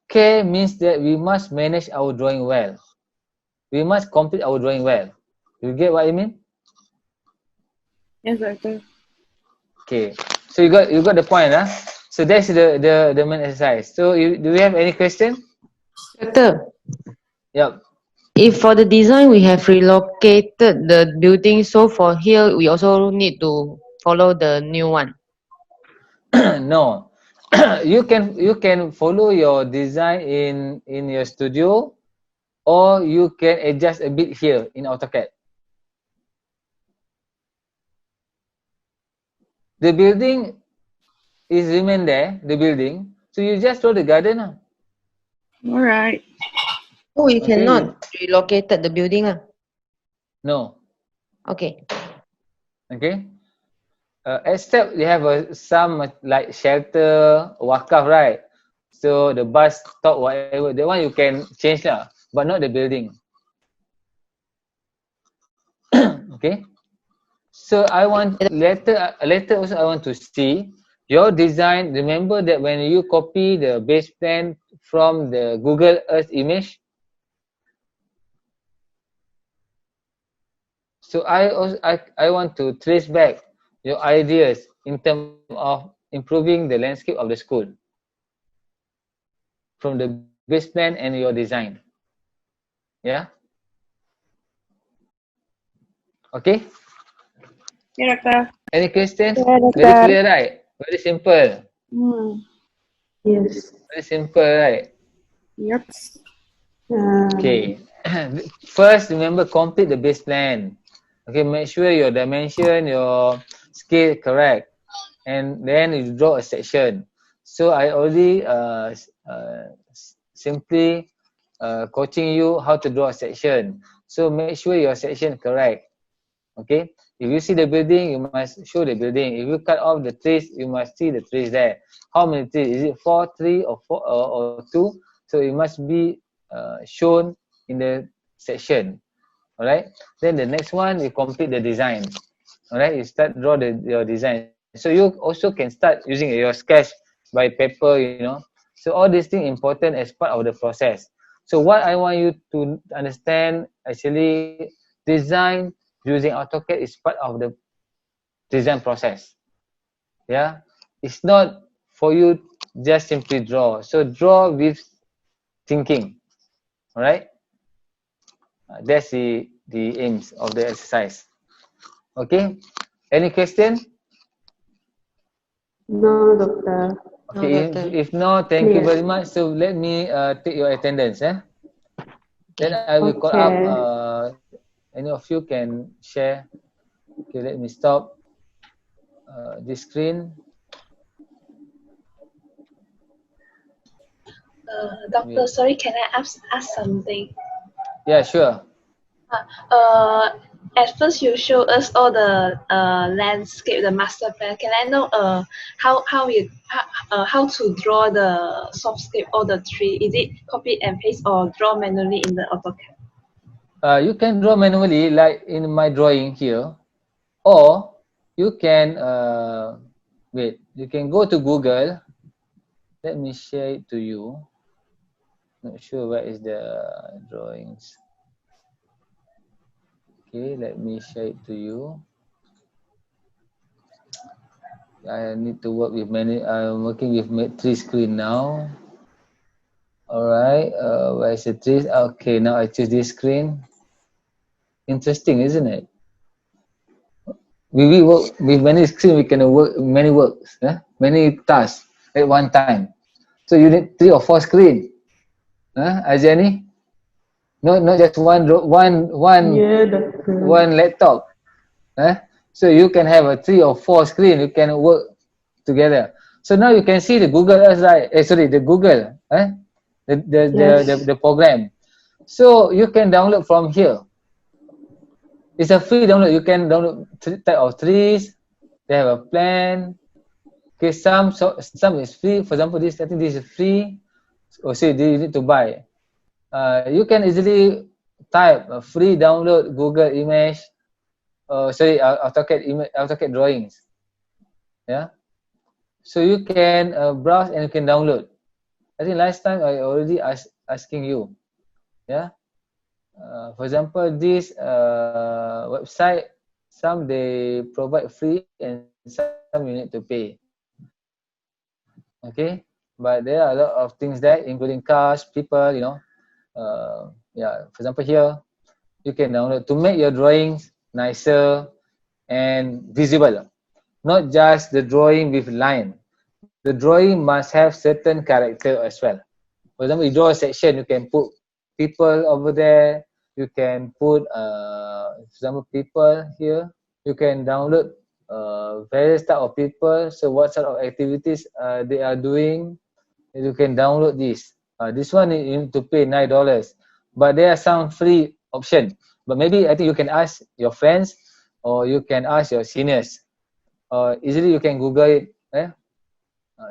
Care means that we must manage our drawing well. We must complete our drawing well. You get what I mean? Yes, doctor. Okay. So you got the point, huh? So that's the main exercise. So do you have any question? Doctor, Yep. if for the design we have relocated the building, so for here we also need to follow the new one. No. You can follow your design in your studio, or you can adjust a bit here in AutoCAD. The building is remain there, the building. So you just draw the garden. All right. Oh, we Okay. cannot relocated the building lah. No. Okay. Okay. Except they have some like shelter, wakaf, right? So the bus stop, whatever, that one you can change lah, but not the building. Okay. So I want later also I want to see your design. Remember that when you copy the base plan from the Google Earth image, so I want to trace back your ideas in terms of improving the landscape of the school from the base plan and your design. Yeah. Okay. Yeah, doctor. Any questions? Yeah, Very doctor. clear, right? Very simple. Yes. Very simple, right? Yep. Okay. First, remember complete the base plan. Okay, make sure your dimension, your scale correct, and then you draw a section. So I already simply coaching you how to draw a section. So make sure your section correct. Okay. If you see the building, you must show the building. If you cut off the trees, you must see the trees there. How many trees? Is it 4, 3, or 4 or 2? So it must be shown in the section. All right. Then the next one, you complete the design. All right. You start draw your design. So you also can start using your sketch by paper. You know. So all these things important as part of the process. So what I want you to understand, actually, design using AutoCAD is part of the design process. Yeah, it's not for you just simply draw. So draw with thinking. All right. That's the aims of the exercise. Okay. Any question? No, doctor. No, Okay. doctor. If no, thank you Clear. very much. So let me take your attendance. Then I will call up. Okay. Any of you can share. Okay. Let me stop this screen. Doctor, sorry, can I ask something? Yeah, sure. At first you show us all the landscape, the master plan. Can I know how to draw the softscape or the tree? Is it copy and paste or draw manually in the AutoCAD? You can draw manually, like in my drawing here, or you can wait. You can go to Google. Let me share it to you. Not sure where is the drawings. Okay, let me share it to you. I need to work with many. I'm working with three screen now. All right. Where is the trees? Okay, now I choose this screen. Interesting, isn't it? We work with many screen. We can work many works, many tasks at one time. So you need 3 or 4 screen, Azani? Not just Yeah, doctor. one laptop. So you can have a 3 or 4 screen. You can work together. So now you can see the Google Earth, right? The Google, Yes. the program. So you can download from here. It's a free download. You can download type of trees. They have a plan. Okay, some is free. For example, I think this is free. Or say you need to buy. You can easily type free download Google image. AutoCAD drawings. Yeah. So you can browse and you can download. I think last time I already asking you. Yeah. For example, this website, some they provide free and some you need to pay. Okay, but there are a lot of things there, including cars, people, for example here, you can download to make your drawings nicer and visible. Not just the drawing with line. The drawing must have certain character as well. For example, you draw a section, you can put people over there. You can put, for example, people here. You can download various type of people. So what sort of activities they are doing. You can download this. This one you need to pay $9, but there are some free option. But maybe I think you can ask your friends or you can ask your seniors. Easily you can Google it.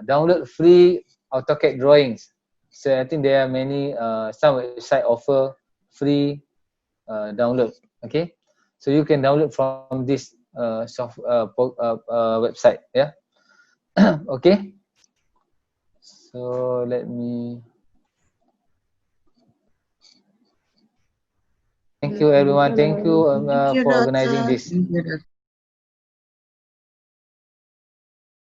Download free AutoCAD drawings. So I think there are many some website offer free download. Okay, so you can download from this website. Yeah. Okay. So let me. Thank you, everyone. Thank you Thank you, for organizing doctor. this.